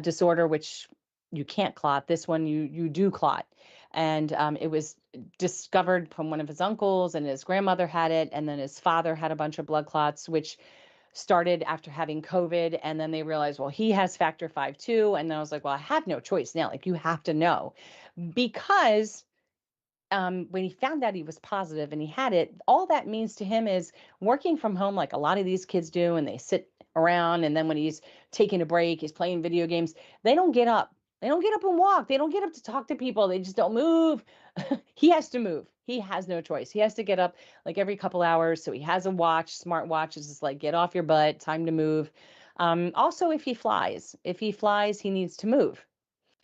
disorder, which you can't clot, this one you do clot. And it was discovered from one of his uncles, and his grandmother had it, and then his father had a bunch of blood clots, which started after having COVID. And then they realized, well, he has factor V too. And then I was like, well, I have no choice now. Like, you have to know because when he found out he was positive and he had it, all that means to him is working from home, like a lot of these kids do, and they sit around. And then when he's taking a break, he's playing video games. They don't get up. They don't get up and walk. They don't get up to talk to people. They just don't move. He has to move. He has no choice. He has to get up like every couple hours. So he has a watch, smart watch. Is just like, get off your butt, time to move. Also, if he flies, he needs to move,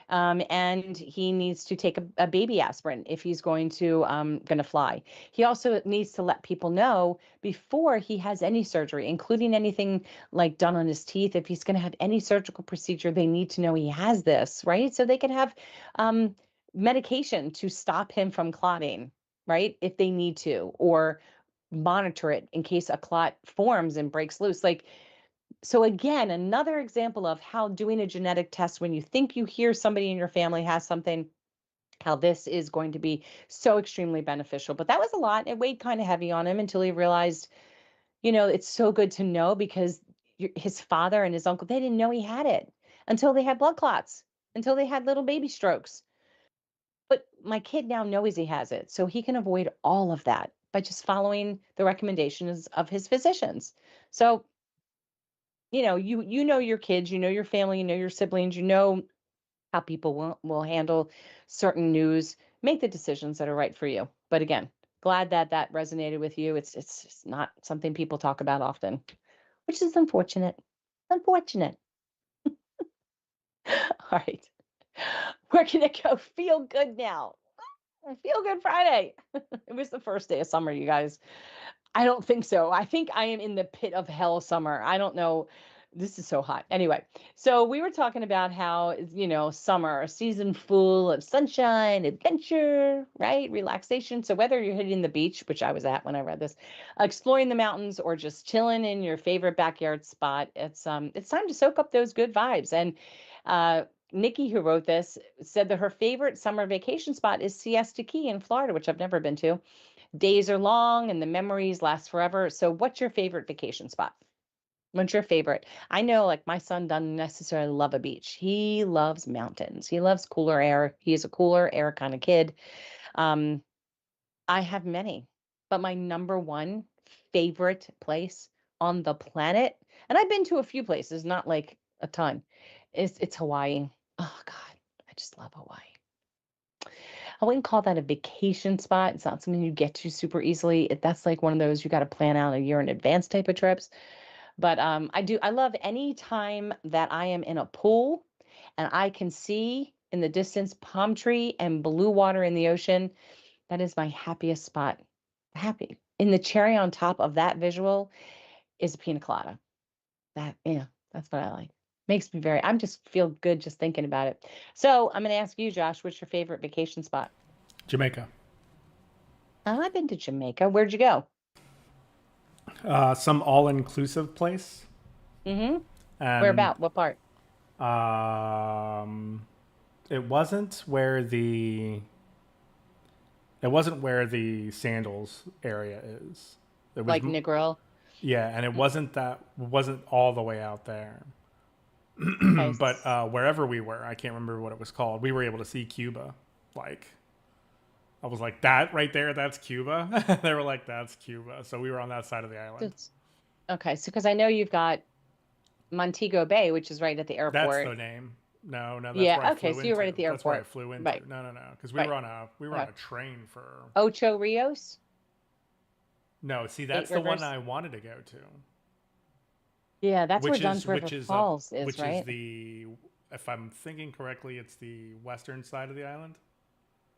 and he needs to take a baby aspirin if he's going to fly. He also needs to let people know before he has any surgery, including anything like done on his teeth. If he's going to have any surgical procedure, they need to know he has this, right? So they can have um, medication to stop him from clotting, right? If they need to, or monitor it in case a clot forms and breaks loose. Like, so again, another example of how doing a genetic test when you think you hear somebody in your family has something, how this is going to be so extremely beneficial. But that was a lot. It weighed kind of heavy on him until he realized It's so good to know because his father and his uncle, they didn't know he had it until they had blood clots, until they had little baby strokes. But my kid now knows he has it, so he can avoid all of that by just following the recommendations of his physicians. So, you know your kids, you know your family, you know your siblings, you know how people will handle certain news. Make the decisions that are right for you. But again, glad that that resonated with you. It's just not something people talk about often, which is unfortunate. Unfortunate. All right. We're gonna go feel good now. Feel good Friday. It was the first day of summer, you guys. I don't think so. I think I am in the pit of hell summer. I don't know. This is so hot. Anyway, so we were talking about how, summer, a season full of sunshine, adventure, right? Relaxation. So whether you're hitting the beach, which I was at when I read this, exploring the mountains, or just chilling in your favorite backyard spot, it's time to soak up those good vibes. And uh Nikki, who wrote this, said that her favorite summer vacation spot is Siesta Key in Florida, which I've never been to. Days are long and the memories last forever. So, what's your favorite vacation spot? What's your favorite? I know, like, my son doesn't necessarily love a beach. He loves mountains. He loves cooler air. He's a cooler air kind of kid. Um, I have many, but my number one favorite place on the planet, and I've been to a few places, not like a ton, is it's Hawaii. Oh God, I just love Hawaii. I wouldn't call that a vacation spot. It's not something you get to super easily. That's like one of those you got to plan out a year in advance type of trips. But I love any time that I am in a pool and I can see in the distance palm tree and blue water in the ocean. That is my happiest spot. Happy. And the cherry on top of that visual is a pina colada. That's what I like. Makes me I'm just feel good just thinking about it. So I'm going to ask you, Josh, what's your favorite vacation spot? Jamaica. I've been to Jamaica. Where'd you go? Some all-inclusive place, Mm-hmm. Where and about? What part? um, it wasn't where the it wasn't where the sandals area is. It was Like Negril? yeah, and it Mm, wasn't all the way out there. okay. But wherever we were, I can't remember what it was called. We were able to see Cuba. Like I was like, that right there, that's Cuba. They were like, that's Cuba. So we were on that side of the island. Okay. So, because I know you've got Montego Bay, which is right at the That's airport. the name. No, no, that's where I Yeah. Okay. flew So you're right into. at the That's where I airport. flew into. Right. No, no, no, because Right. we were on Okay. a train for. Ocho Rios, No, see, Eight that's the one Rivers. I wanted to go to, Yeah, that's where Dunn's River which is up, Falls is, which is right? the, if I'm thinking correctly, it's the western side of the island.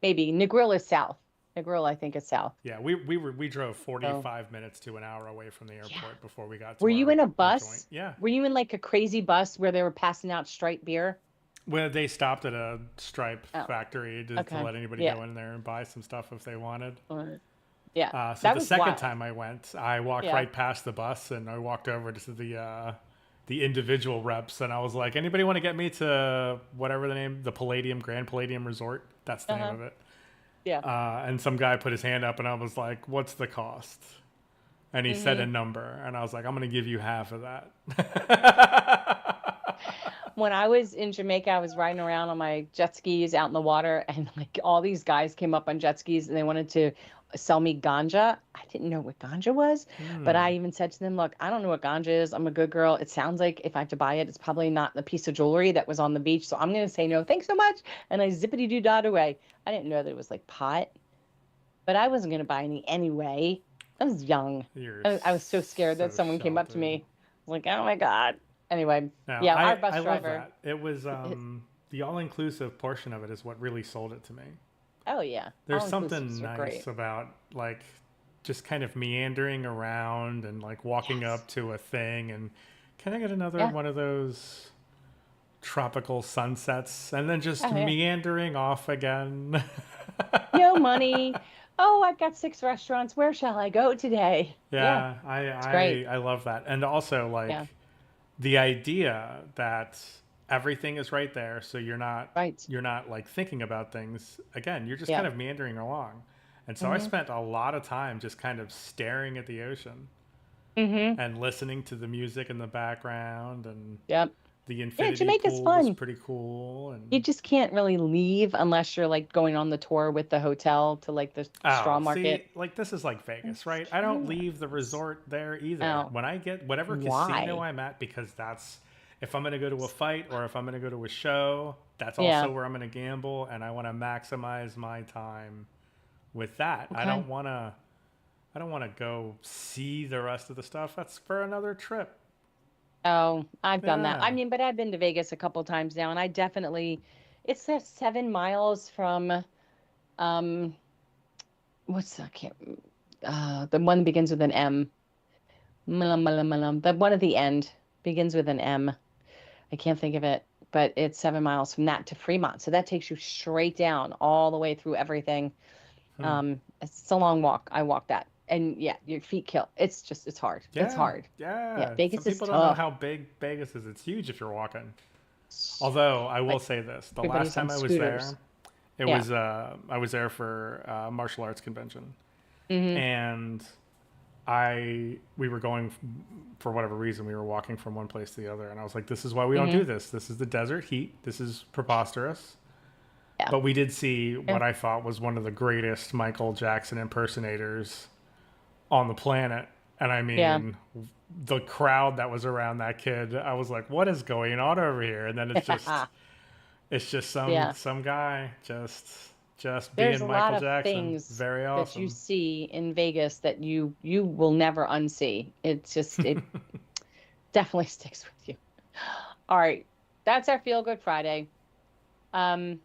Maybe Negril is south. Negril, I think, is south. Yeah, we drove So, 45 minutes to an hour away from the yeah. airport before we got Were to you in a our joint. bus? Yeah, Were you in like a crazy bus where they were passing out straight beer? well, they stopped at a stripe Oh, factory to okay. let anybody Yeah. go in there and buy some stuff if they wanted. Yeah. So That the was second wild. time I went, I walked Yeah. right past the bus and I walked over to the individual reps and I was like, anybody want to get me to whatever the name, the Palladium Grand Palladium Resort? That's the name Uh-huh. of it. Yeah. And some guy put his hand up and I was like, what's the cost? And he said a Hmm. number and I was like, I'm going to give you half of that. When I was in Jamaica, I was riding around on my jet skis out in the water, and like all these guys came up on jet skis and they wanted to sell me ganja. I didn't know what ganja was, but I Hmm. even said to them, "Look, I don't know what ganja is. I'm a good girl. It sounds like if I have to buy it, it's probably not the piece of jewelry that was on the beach. So I'm going to say no, thanks so much." And I zippity doo dah away. I didn't know that it was like pot, but I wasn't going to buy any anyway. I was young. You're I was so scared that so someone came up to sheltered. me. I was like, "Oh my God." Anyway, No, yeah, our I bus love driver. that. It was His, the all inclusive portion of it is what really sold it to me. oh yeah, There's all inclusives something are nice great. about like just kind of meandering around and like walking Yes. up to a thing and can I get another Yeah. one of those tropical sunsets and then just Oh yeah. meandering off again. No money. Oh, I've got six restaurants. Where shall I go today? Yeah, Yeah, it's great. I love that. And also Yeah. like the idea that everything is right there so Right. you're not like thinking about things again, you're just Yeah. kind of meandering along. And so I Hmm. spent a lot of time just kind of staring at the ocean. Mm-hmm. and listening to the music in the background, and Yep. the Yeah, infinity Jamaica's pool was fun. pretty cool. You And just can't really leave unless you're like going on the tour with the hotel to like the straw oh, market. see, like this is like I Vegas, right? I don't can't. leave the resort there either. Oh, When I get whatever casino why? I'm at, because that's if I'm going to go to a fight or if I'm going to go to a show, that's also Yeah. where I'm going to gamble, and I want to maximize my time with that. Okay. I don't want to go see the rest of the stuff. That's for another trip. Oh, I've done that. I Yeah. mean, but I've been to Vegas a couple times now, and I definitely, it's 7 miles from, um, what's I can't, the one that begins with an M. The one at the end begins with an M. I can't think of it, but it's 7 miles from that to Fremont. So that takes you straight down all the way through everything. Hmm. It's a long walk. I walk that. And yeah, your feet kill. It's just, it's hard. It's Yeah. hard. Yeah, Yeah. Some Vegas is people don't know tough. how big Vegas is. It's huge if you're walking. Although I will Like say this, the last everybody's on time I was scooters. there, it Yeah. was I was there for a martial arts convention, Hmm. and we were going for whatever reason we were walking from one place to the other, and I was like, this is why we don't do Hmm. this. This is the desert heat. This is preposterous. Yeah. But we did see Yeah. what I thought was one of the greatest Michael Jackson impersonators on the planet. And I Yeah. mean, the crowd that was around that kid, I was like, what is going on over here? And then it's just Yeah. some guy just There's being a lot Michael of Jackson. things Very that you awesome. see in Vegas that you will never unsee. It's just it definitely sticks with you. All right. That's our Feel Good Friday. Um,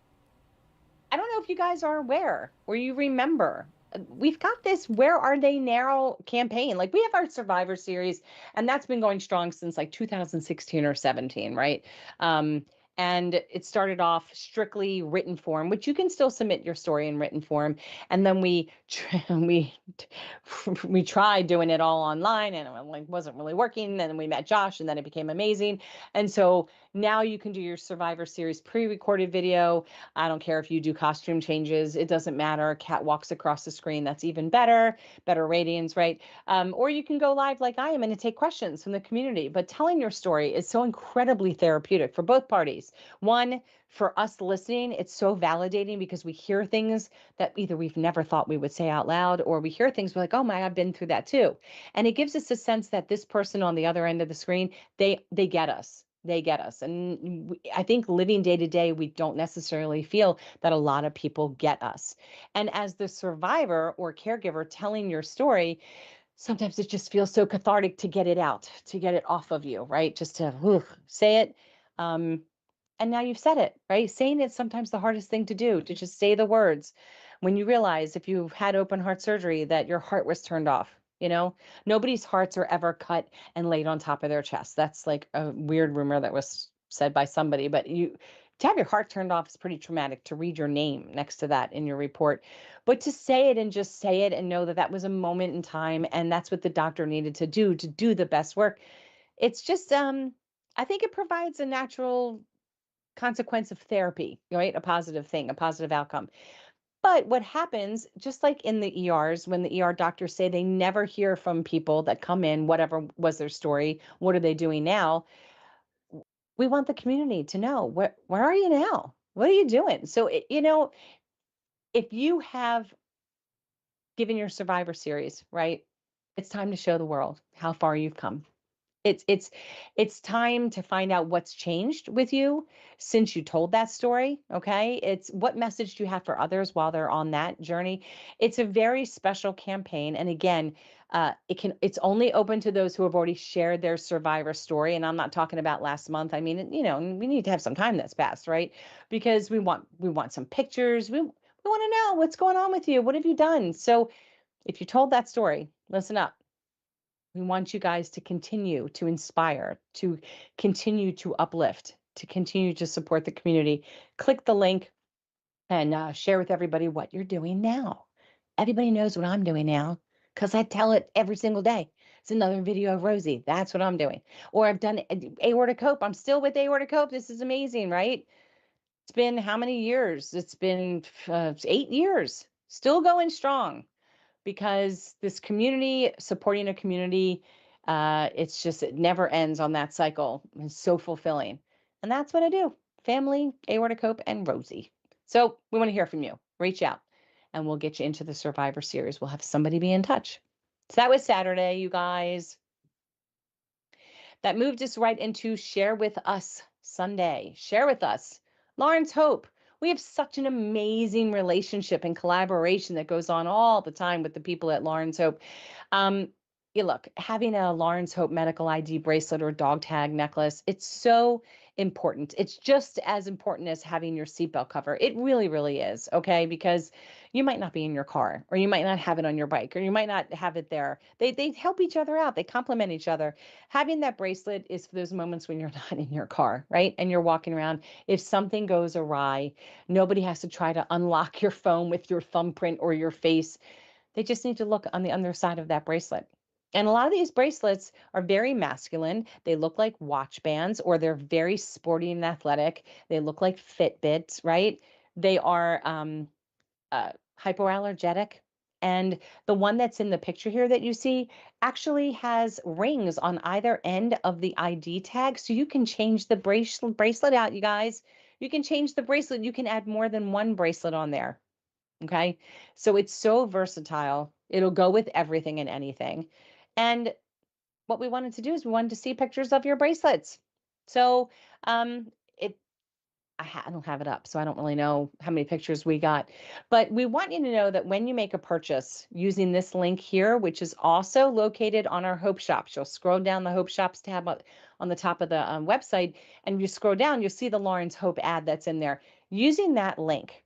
I don't know if you guys are aware or you remember. We've got this Where Are They Now campaign. Like we have our Survivor series, and that's been going strong since like 2016 or 17, right? Um, and it started off strictly written form, which you can still submit your story in written form. And then we tried doing it all online, and it like wasn't really working. And then we met Josh, and then it became amazing. And so now you can do your Survivor series pre-recorded video. I don't care if you do costume changes. It doesn't matter. Cat walks across the screen. That's even better. Better ratings, right? Or you can go live like I am and take questions from the community. But telling your story is so incredibly therapeutic for both parties. One, for us listening, it's so validating because we hear things that either we've never thought we would say out loud, or we hear things we're like, oh my, I've been through that too. And it gives us a sense that this person on the other end of the screen, they get us. They get us. And I think living day to day, we don't necessarily feel that a lot of people get us. And as the survivor or caregiver telling your story, sometimes it just feels so cathartic to get it out, to get it off of you, right? Just to say it. Um, and now you've said it, right? Saying it's sometimes the hardest thing to do, to just say the words. When you realize if you've had open heart surgery that your heart was turned off, nobody's hearts are ever cut and laid on top of their chest. That's like a weird rumor that was said by somebody, but to have your heart turned off is pretty traumatic. To read your name next to that in your report, but to say it and just say it and know that that was a moment in time and that's what the doctor needed to do the best work. It's just I think it provides a natural consequence of therapy, right? A positive thing, a positive outcome. But what happens, just like in the ERs, when the ER doctors say they never hear from people that come in, whatever was their story, what are they doing now? We want the community to know where are you now? What are you doing? So, if you have given your Survivor series, right, it's time to show the world how far you've come. It's time to find out what's changed with you since you told that story, okay? It's what message do you have for others while they're on that journey? It's a very special campaign, and again, it's only open to those who have already shared their survivor story, and I'm not talking about last month. I mean, we need to have some time that's passed, right? Because we want some pictures. We want to know what's going on with you. What have you done? So, if you told that story, listen up. We want you guys to continue to inspire, to continue to uplift, to continue to support the community. Click the link and share with everybody what you're doing now. Everybody knows what I'm doing now because I tell it every single day. It's another video of Rosie. That's what I'm doing. Or I've done aortic hope. I'm still with aortic hope. This is amazing, right? It's been how many years? It's been 8 years. Still going strong because this community, supporting a community, It's just, it never ends on that cycle. It's so fulfilling. And that's what I do. Family, aortic hope, and Rosie. So we want to hear from you. Reach out and we'll get you into the Survivor Series. We'll have somebody be in touch. So that was Saturday, you guys. That moved us right into Share With Us Sunday. Share with us. Lawrence Hope. We have such an amazing relationship and collaboration that goes on all the time with the people at Lawrence Hope. Um, you look, having a Lawrence Hope medical ID bracelet or dog tag necklace, it's so important. It's just as important as having your seatbelt cover. It really, really is. Okay. Because you might not be in your car, or you might not have it on your bike, or you might not have it there. They help each other out. They complement each other. Having that bracelet is for those moments when you're not in your car, right? And you're walking around. If something goes awry, nobody has to try to unlock your phone with your thumbprint or your face. They just need to look on the other side of that bracelet. And a lot of these bracelets are very masculine. They look like watch bands, or they're very sporty and athletic. They look like Fitbits, right? They are hypoallergenic. And the one that's in the picture here that you see actually has rings on either end of the ID tag. So you can change the bracelet out, you guys. You can change the bracelet. You can add more than one bracelet on there. Okay. So it's so versatile. It'll go with everything and anything. And what we wanted to do is we wanted to see pictures of your bracelets. So it I don't have it up, so I don't really know how many pictures we got. But we want you to know that when you make a purchase using this link here, which is also located on our Hope Shops, you'll scroll down the Hope Shops tab on the top of the website, and you scroll down, you'll see the Lawrence Hope ad that's in there. Using that link,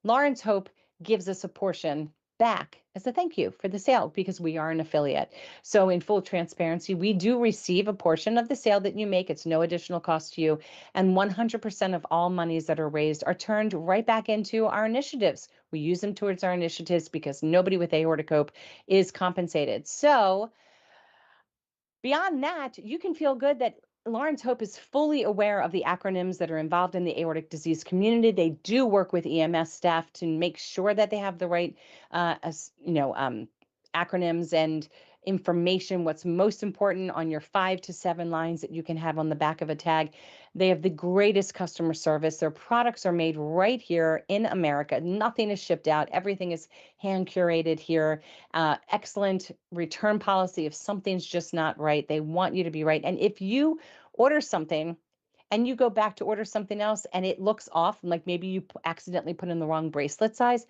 Lawrence Hope gives us a portion back as a thank you for the sale because we are an affiliate. So in full transparency, we do receive a portion of the sale that you make. It's no additional cost to you. And 100% of all monies that are raised are turned right back into our initiatives. We use them towards our initiatives because nobody with aortic hope is compensated. So beyond that, you can feel good that Lawrence Hope is fully aware of the acronyms that are involved in the aortic disease community. They do work with EMS staff to make sure that they have the right, acronyms and information. What's most important on your 5 to 7 lines that you can have on the back of a tag. They have the greatest customer service. Their products are made right here in America. Nothing is shipped out. Everything is hand curated here. Excellent return policy. If something's just not right, they want you to be right. And if you order something and you go back to order something else and it looks off, like maybe you accidentally put in the wrong bracelet size,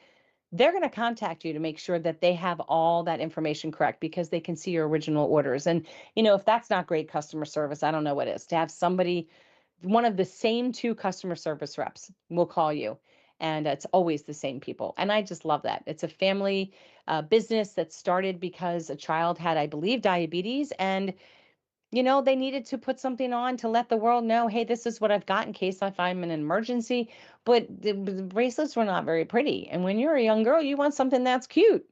they're going to contact you to make sure that they have all that information correct because they can see your original orders. And, if that's not great customer service, I don't know what is. To have somebody, one of the same 2 customer service reps will call you, and it's always the same people. And I just love that. It's a family business that started because a child had, I believe, diabetes, and they needed to put something on to let the world know, hey, this is what I've got in case if I'm in an emergency. But the bracelets were not very pretty. And when you're a young girl, you want something that's cute.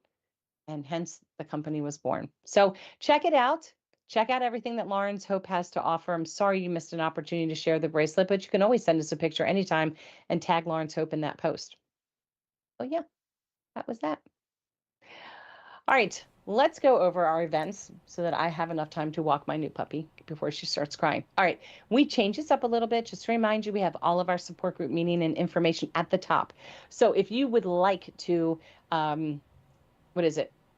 And hence the company was born. So check it out. Check out everything that Lawrence Hope has to offer. I'm sorry you missed an opportunity to share the bracelet, but you can always send us a picture anytime and tag Lawrence Hope in that post. Oh, yeah, that was that. All right, let's go over our events so that I have enough time to walk my new puppy before she starts crying. All right, we change this up a little bit. Just to remind you, we have all of our support group meeting and information at the top. So if you would like to,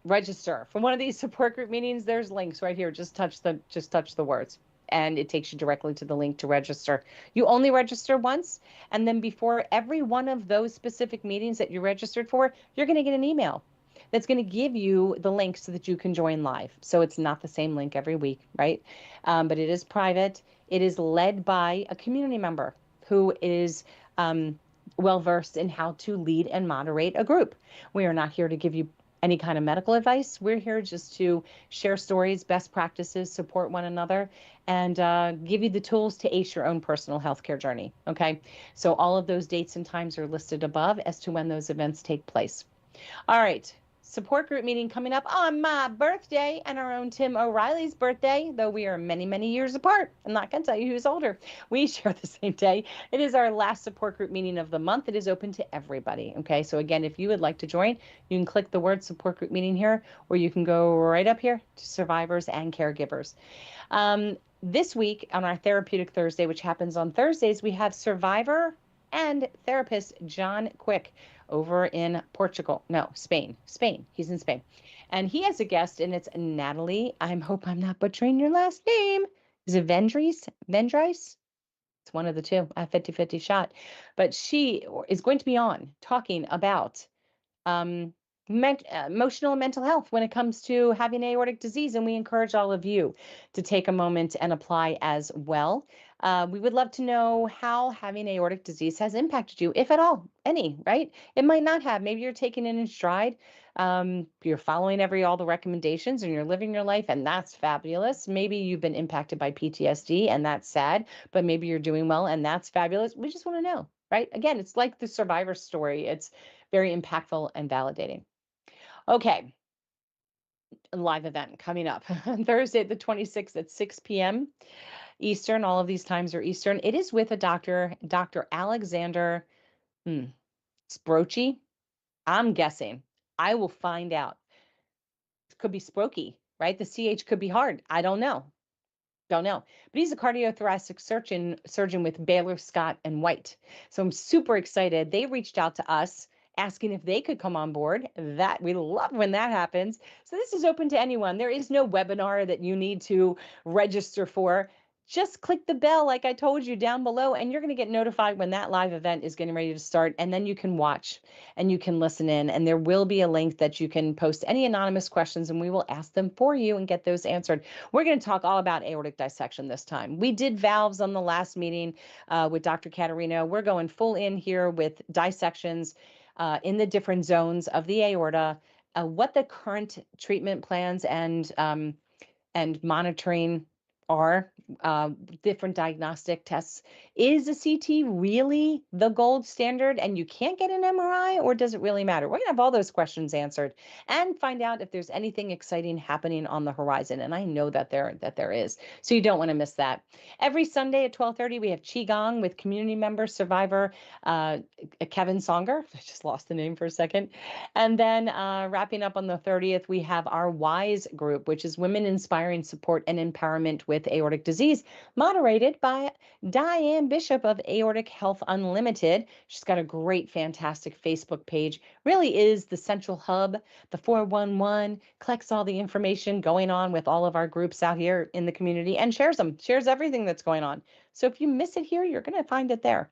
register for one of these support group meetings, there's links right here. Just touch the words, and it takes you directly to the link to register. You only register once, and then before every one of those specific meetings that you registered for, you're going to get an email that's going to give you the link so that you can join live. So it's not the same link every week, right? But it is private. It is led by a community member who is well-versed in how to lead and moderate a group. We are not here to give you any kind of medical advice. We're here just to share stories, best practices, support one another, and give you the tools to ace your own personal healthcare journey, okay? So all of those dates and times are listed above as to when those events take place. All right, support group meeting coming up on my birthday and our own Tim O'Reilly's birthday, though we are many, many years apart. I'm not going to tell you who's older. We share the same day. It is our last support group meeting of the month. It is open to everybody. Okay. So, again, if you would like to join, you can click the word support group meeting here, or you can go right up here to survivors and caregivers. This week on our Therapeutic Thursday, which happens on Thursdays, we have survivor and therapist John Quick over in Portugal. No, Spain. Spain. He's in Spain. And he has a guest, and it's Natalie. I hope I'm not butchering your last name. Is it Vendries? Vendries? It's one of the two. A 50-50 shot. But she is going to be on talking about um, emotional and mental health when it comes to having aortic disease. And we encourage all of you to take a moment and apply as well. We would love to know how having aortic disease has impacted you, if at all, any, right? It might not have. Maybe you're taking it in stride. You're following all the recommendations and you're living your life, and that's fabulous. Maybe you've been impacted by PTSD and that's sad, but maybe you're doing well and that's fabulous. We just want to know, right? Again, it's like the survivor story. It's very impactful and validating. Okay, live event coming up on Thursday, the 26th at 6 p.m. Eastern. All of these times are Eastern. It is with a doctor, Dr. Alexander Sprocci. I'm guessing. I will find out. It could be Sprokey, right? The CH could be hard. I don't know. Don't know. But he's a cardiothoracic surgeon with Baylor Scott and White. So I'm super excited. They reached out to us asking if they could come on board. That we love when that happens. So this is open to anyone. There is no webinar that you need to register for. Just click the bell, like I told you, down below, and you're going to get notified when that live event is getting ready to start. And then you can watch and you can listen in. And there will be a link that you can post any anonymous questions, and we will ask them for you and get those answered. We're going to talk all about aortic dissection this time. We did valves on the last meeting with Dr. Caterino. We're going full in here with dissections in the different zones of the aorta, what the current treatment plans and monitoring are, different diagnostic tests. Is a CT really the gold standard and you can't get an MRI, or does it really matter? We're going to have all those questions answered and find out if there's anything exciting happening on the horizon. And I know that there is. So you don't want to miss that. Every Sunday at 12:30, we have Qigong with community member, survivor, Kevin Songer. I just lost the name for a second. And then wrapping up on the 30th, we have our WISE group, which is Women Inspiring Support and Empowerment with Aortic Disease, moderated by Diane Bishop of Aortic Health Unlimited. She's got a great, fantastic Facebook page. Really is the central hub, the 411, collects all the information going on with all of our groups out here in the community and shares everything that's going on. So if you miss it here, you're going to find it there.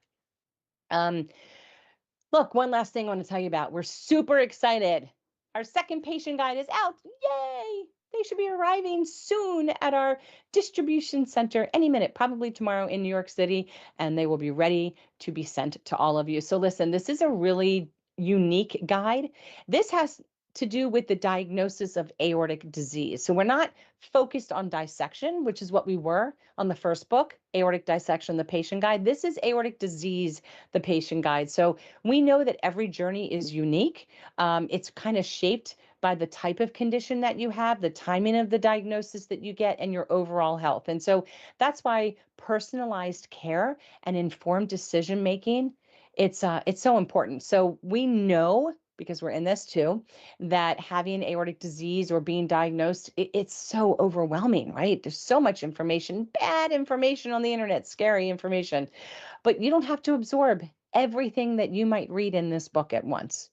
Look, one last thing I want to tell you about. We're super excited. Our second patient guide is out. Yay! They should be arriving soon at our distribution center any minute, probably tomorrow in New York City, and they will be ready to be sent to all of you. So listen, this is a really unique guide. This has to do with the diagnosis of aortic disease. So we're not focused on dissection, which is what we were on the first book, Aortic Dissection, the Patient Guide. This is aortic disease, the Patient Guide. So we know that every journey is unique. It's kind of shaped by the type of condition that you have, the timing of the diagnosis that you get, and your overall health. And so that's why personalized care and informed decision making, it's so important. So we know, because we're in this too, that having aortic disease or being diagnosed, it's so overwhelming, right? There's so much information, bad information on the internet, scary information, but you don't have to absorb everything that you might read in this book at once.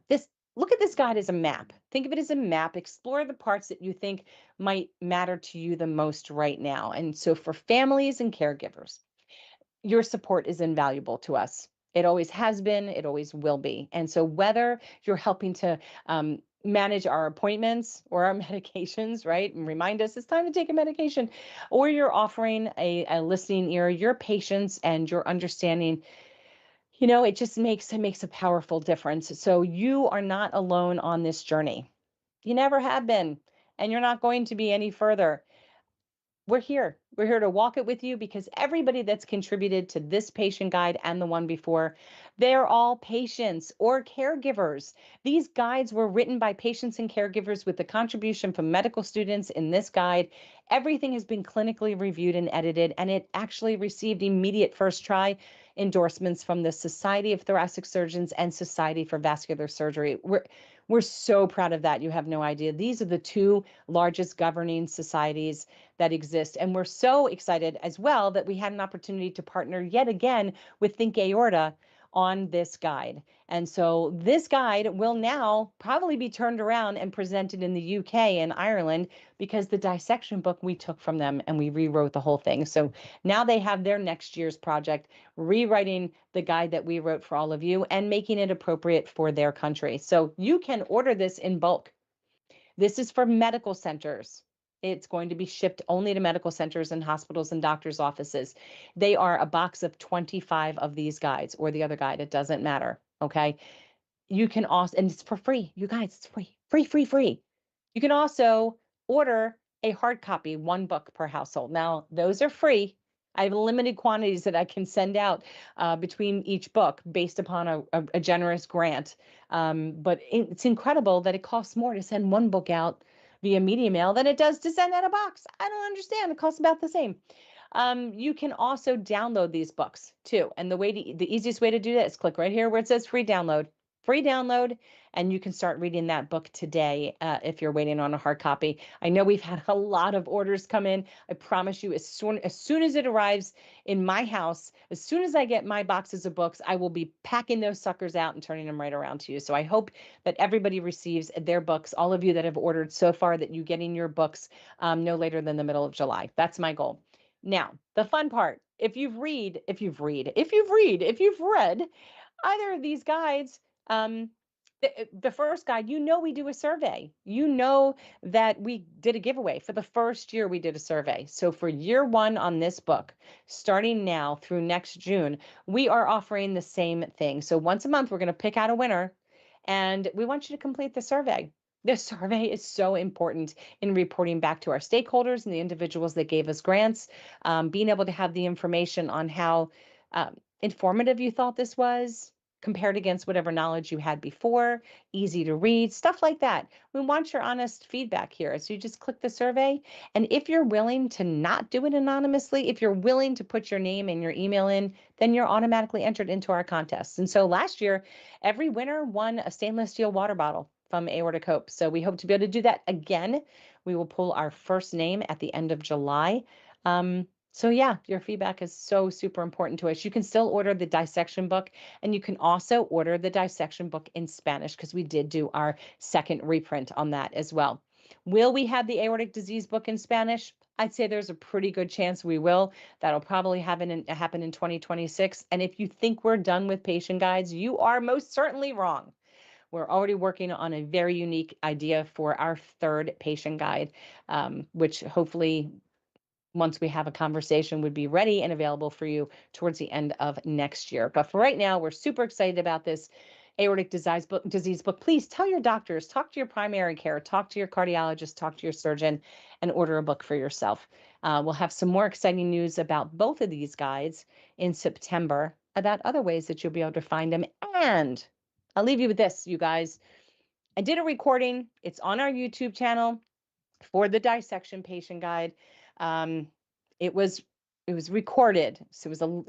This Look at this guide as a map. Think of it as a map. Explore the parts that you think might matter to you the most right now. And so for families and caregivers, your support is invaluable to us. It always has been, it always will be. And so whether you're helping to manage our appointments or our medications, right? And remind us it's time to take a medication, or you're offering a listening ear, your patience and your understanding, it just makes a powerful difference. So you are not alone on this journey. You never have been, and you're not going to be any further. we're here. We're here to walk it with you because everybody that's contributed to this patient guide and the one before, they're all patients or caregivers. These guides were written by patients and caregivers with the contribution from medical students in this guide. Everything has been clinically reviewed and edited, and it actually received immediate first try endorsements from the Society of Thoracic Surgeons and Society for Vascular Surgery. We're so proud of that. You have no idea. These are the two largest governing societies that exist. And we're so excited as well that we had an opportunity to partner yet again with Think Aorta on this guide. And so this guide will now probably be turned around and presented in the UK and Ireland because the dissection book we took from them and we rewrote the whole thing. So now they have their next year's project, rewriting the guide that we wrote for all of you and making it appropriate for their country. So you can order this in bulk. This is for medical centers. It's going to be shipped only to medical centers and hospitals and doctors' offices. They are a box of 25 of these guides or the other guide. It doesn't matter. Okay. You can also, and it's for free. You guys, it's free, free, free, free. You can also order a hard copy, one book per household. Now, those are free. I have limited quantities that I can send out between each book based upon a generous grant. But it's incredible that it costs more to send one book out via media mail than it does to send out a box. I don't understand. It costs about the same. You can also download these books too. And the easiest way to do that is click right here where it says free download, and you can start reading that book today if you're waiting on a hard copy. I know we've had a lot of orders come in. I promise you, as soon as it arrives in my house, as soon as I get my boxes of books, I will be packing those suckers out and turning them right around to you. So I hope that everybody receives their books, all of you that have ordered so far, that you get in your books no later than the middle of July. That's my goal. Now, the fun part, if you've read either of these guides, um, the first guide, we do a survey. You know that we did a giveaway for the first year we did a survey. So for year one on this book, starting now through next June, we are offering the same thing. So once a month, we're going to pick out a winner and we want you to complete the survey. The survey is so important in reporting back to our stakeholders and the individuals that gave us grants, being able to have the information on how informative you thought this was, compared against whatever knowledge you had before, easy to read, stuff like that. We want your honest feedback here. So you just click the survey. And if you're willing to not do it anonymously, if you're willing to put your name and your email in, then you're automatically entered into our contest. And so last year, every winner won a stainless steel water bottle from Aortic Hope. So we hope to be able to do that again. We will pull our first name at the end of July. So yeah, your feedback is so super important to us. You can still order the dissection book, and you can also order the dissection book in Spanish because we did do our second reprint on that as well. Will we have the aortic disease book in Spanish? I'd say there's a pretty good chance we will. That'll probably happen in 2026. And if you think we're done with patient guides, you are most certainly wrong. We're already working on a very unique idea for our third patient guide, which hopefully once we have a conversation would be ready and available for you towards the end of next year. But for right now, we're super excited about this aortic disease book. Please tell your doctors, talk to your primary care, talk to your cardiologist, talk to your surgeon, and order a book for yourself. We'll have some more exciting news about both of these guides in September about other ways that you'll be able to find them. And I'll leave you with this, you guys. I did a recording. It's on our YouTube channel for the dissection patient guide. Um, it was recorded, so it was a lot.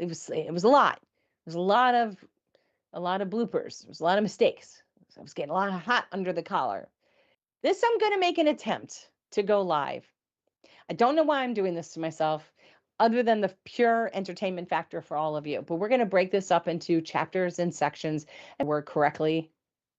It was a lot of bloopers. There was a lot of mistakes. So I was getting a lot of hot under the collar. This I'm going to make an attempt to go live. I don't know why I'm doing this to myself, other than the pure entertainment factor for all of you. But we're going to break this up into chapters and sections and work correctly,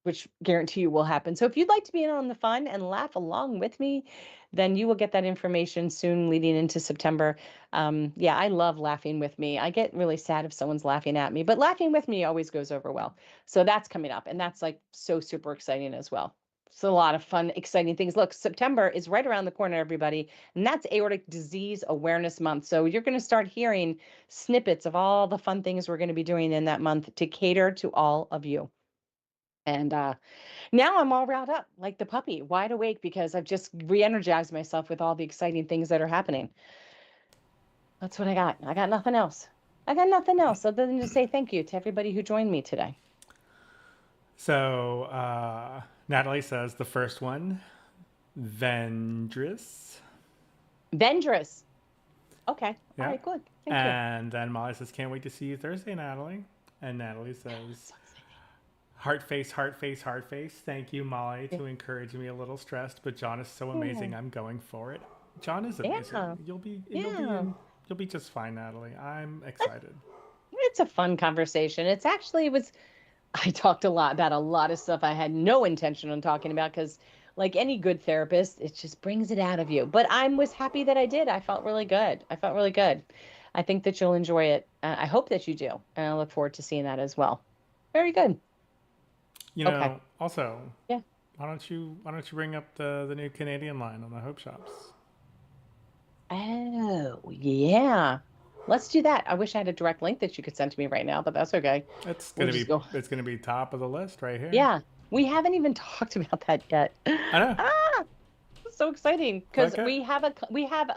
which guarantee you will happen. So if you'd like to be in on the fun and laugh along with me, then you will get that information soon leading into September. Yeah, I love laughing with me. I get really sad if someone's laughing at me, but laughing with me always goes over well. So that's coming up, and that's like so super exciting as well. It's a lot of fun, exciting things. Look, September is right around the corner, everybody, and that's Aortic Disease Awareness Month. So you're going to start hearing snippets of all the fun things we're going to be doing in that month to cater to all of you. And now I'm all riled up like the puppy, wide awake because I've just re-energized myself with all the exciting things that are happening. That's what I got. I got nothing else. I got nothing else other than to say thank you to everybody who joined me today. So Natalie says the first one, Vendress. Vendress. Okay. All Yeah. right, good. Thank you. And then Molly says, can't wait to see you Thursday, Natalie. And Natalie says, So exciting. heart face, heart face, heart face. Thank you, Molly, Yeah. to encourage me a little stressed, but John is so amazing. Yeah. I'm going for it. John is Yeah. amazing. Yeah. You'll be just fine, Natalie. I'm excited. It's a fun conversation. It was I talked a lot about a lot of stuff I had no intention on talking about because, like any good therapist, it just brings it out of you. But I was happy that I did. I felt really good. I felt really good. I think that you'll enjoy it. I hope that you do. And I look forward to seeing that as well. Very good. You Okay. know, also, Yeah. why don't you bring up the new Canadian line on the Hope Shops? Oh, yeah. Let's do that. I wish I had a direct link that you could send to me right now, but that's okay. It's We'll gonna just be go. it's gonna be top of the list right here. Yeah. We haven't even talked about that yet. I know. Ah, so exciting because Okay. we have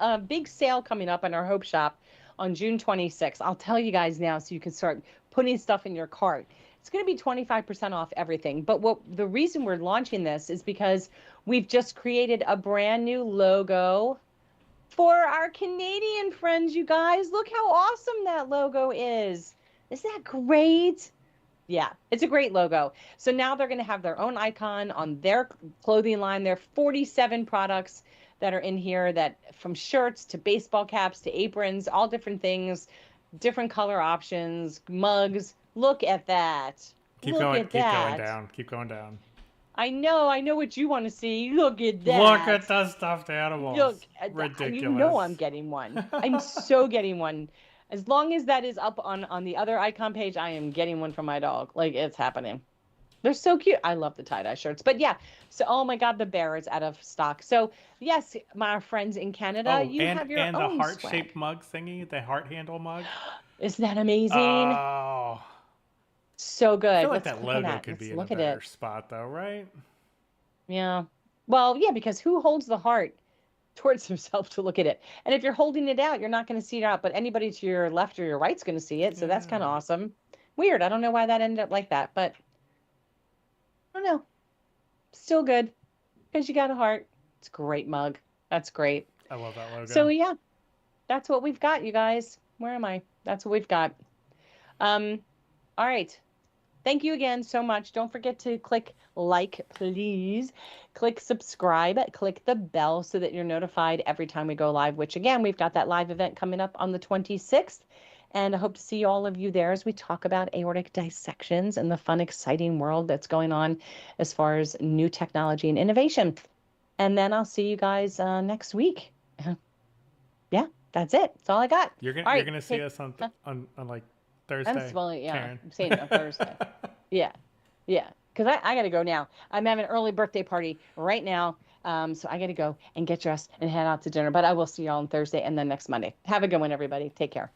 a big sale coming up in our Hope Shop on June 26th. I'll tell you guys now so you can start putting stuff in your cart. It's going to be 25% off everything. But what the reason we're launching this is because we've just created a brand new logo for our Canadian friends, you guys. Look how awesome that logo is. Isn't that great? Yeah, it's a great logo. So now they're going to have their own icon on their clothing line. There are 47 products that are in here, that from shirts to baseball caps to aprons, all different things, different color options, mugs. Look at that. Look at Keep going that. down. Keep going down. I know what you want to see. Look at Look that. at the stuffed animals. Look at that. You Ridiculous. know I'm getting one. I'm so getting one. As long as that is up on the other icon page, I am getting one for my dog. Like, it's happening. They're so cute. I love the tie-dye shirts. But yeah, so oh my God, the bear is out of stock. So yes, my friends in Canada, Oh, you have your and the own heart-shaped swag. mug thingy, the heart handle mug. Isn't that amazing? Oh, So I feel good. like Let's that click on logo that. could Let's be in a look at better it. spot, though, right? Yeah. Well, yeah, because who holds the heart towards himself to look at it? And if you're holding it out, you're not going to see it out, but anybody to your left or your right's going to see it. So that's kind of Yeah. awesome. Weird. I don't know why that ended up like that, but I don't know. Still good because you got a heart. It's a great mug. That's great. I love that So logo. yeah, that's what we've got, you guys. Where am I? That's what we've got. Um, all right. Thank you again so much. Don't forget to click like, please. Click subscribe, click the bell so that you're notified every time we go live, which again, we've got that live event coming up on the 26th. And I hope to see all of you there as we talk about aortic dissections and the fun, exciting world that's going on as far as new technology and innovation. And then I'll see you guys next week. Yeah, that's it. That's all I got. All You're right. gonna see us on like I'm Thursday, well, yeah, Karen. I'm saying it on Thursday. Yeah, yeah. Because I got to go now. I'm having an early birthday party right now. So I got to go and get dressed and head out to dinner. But I will see you all on Thursday and then next Monday. Have a good one, everybody. Take care.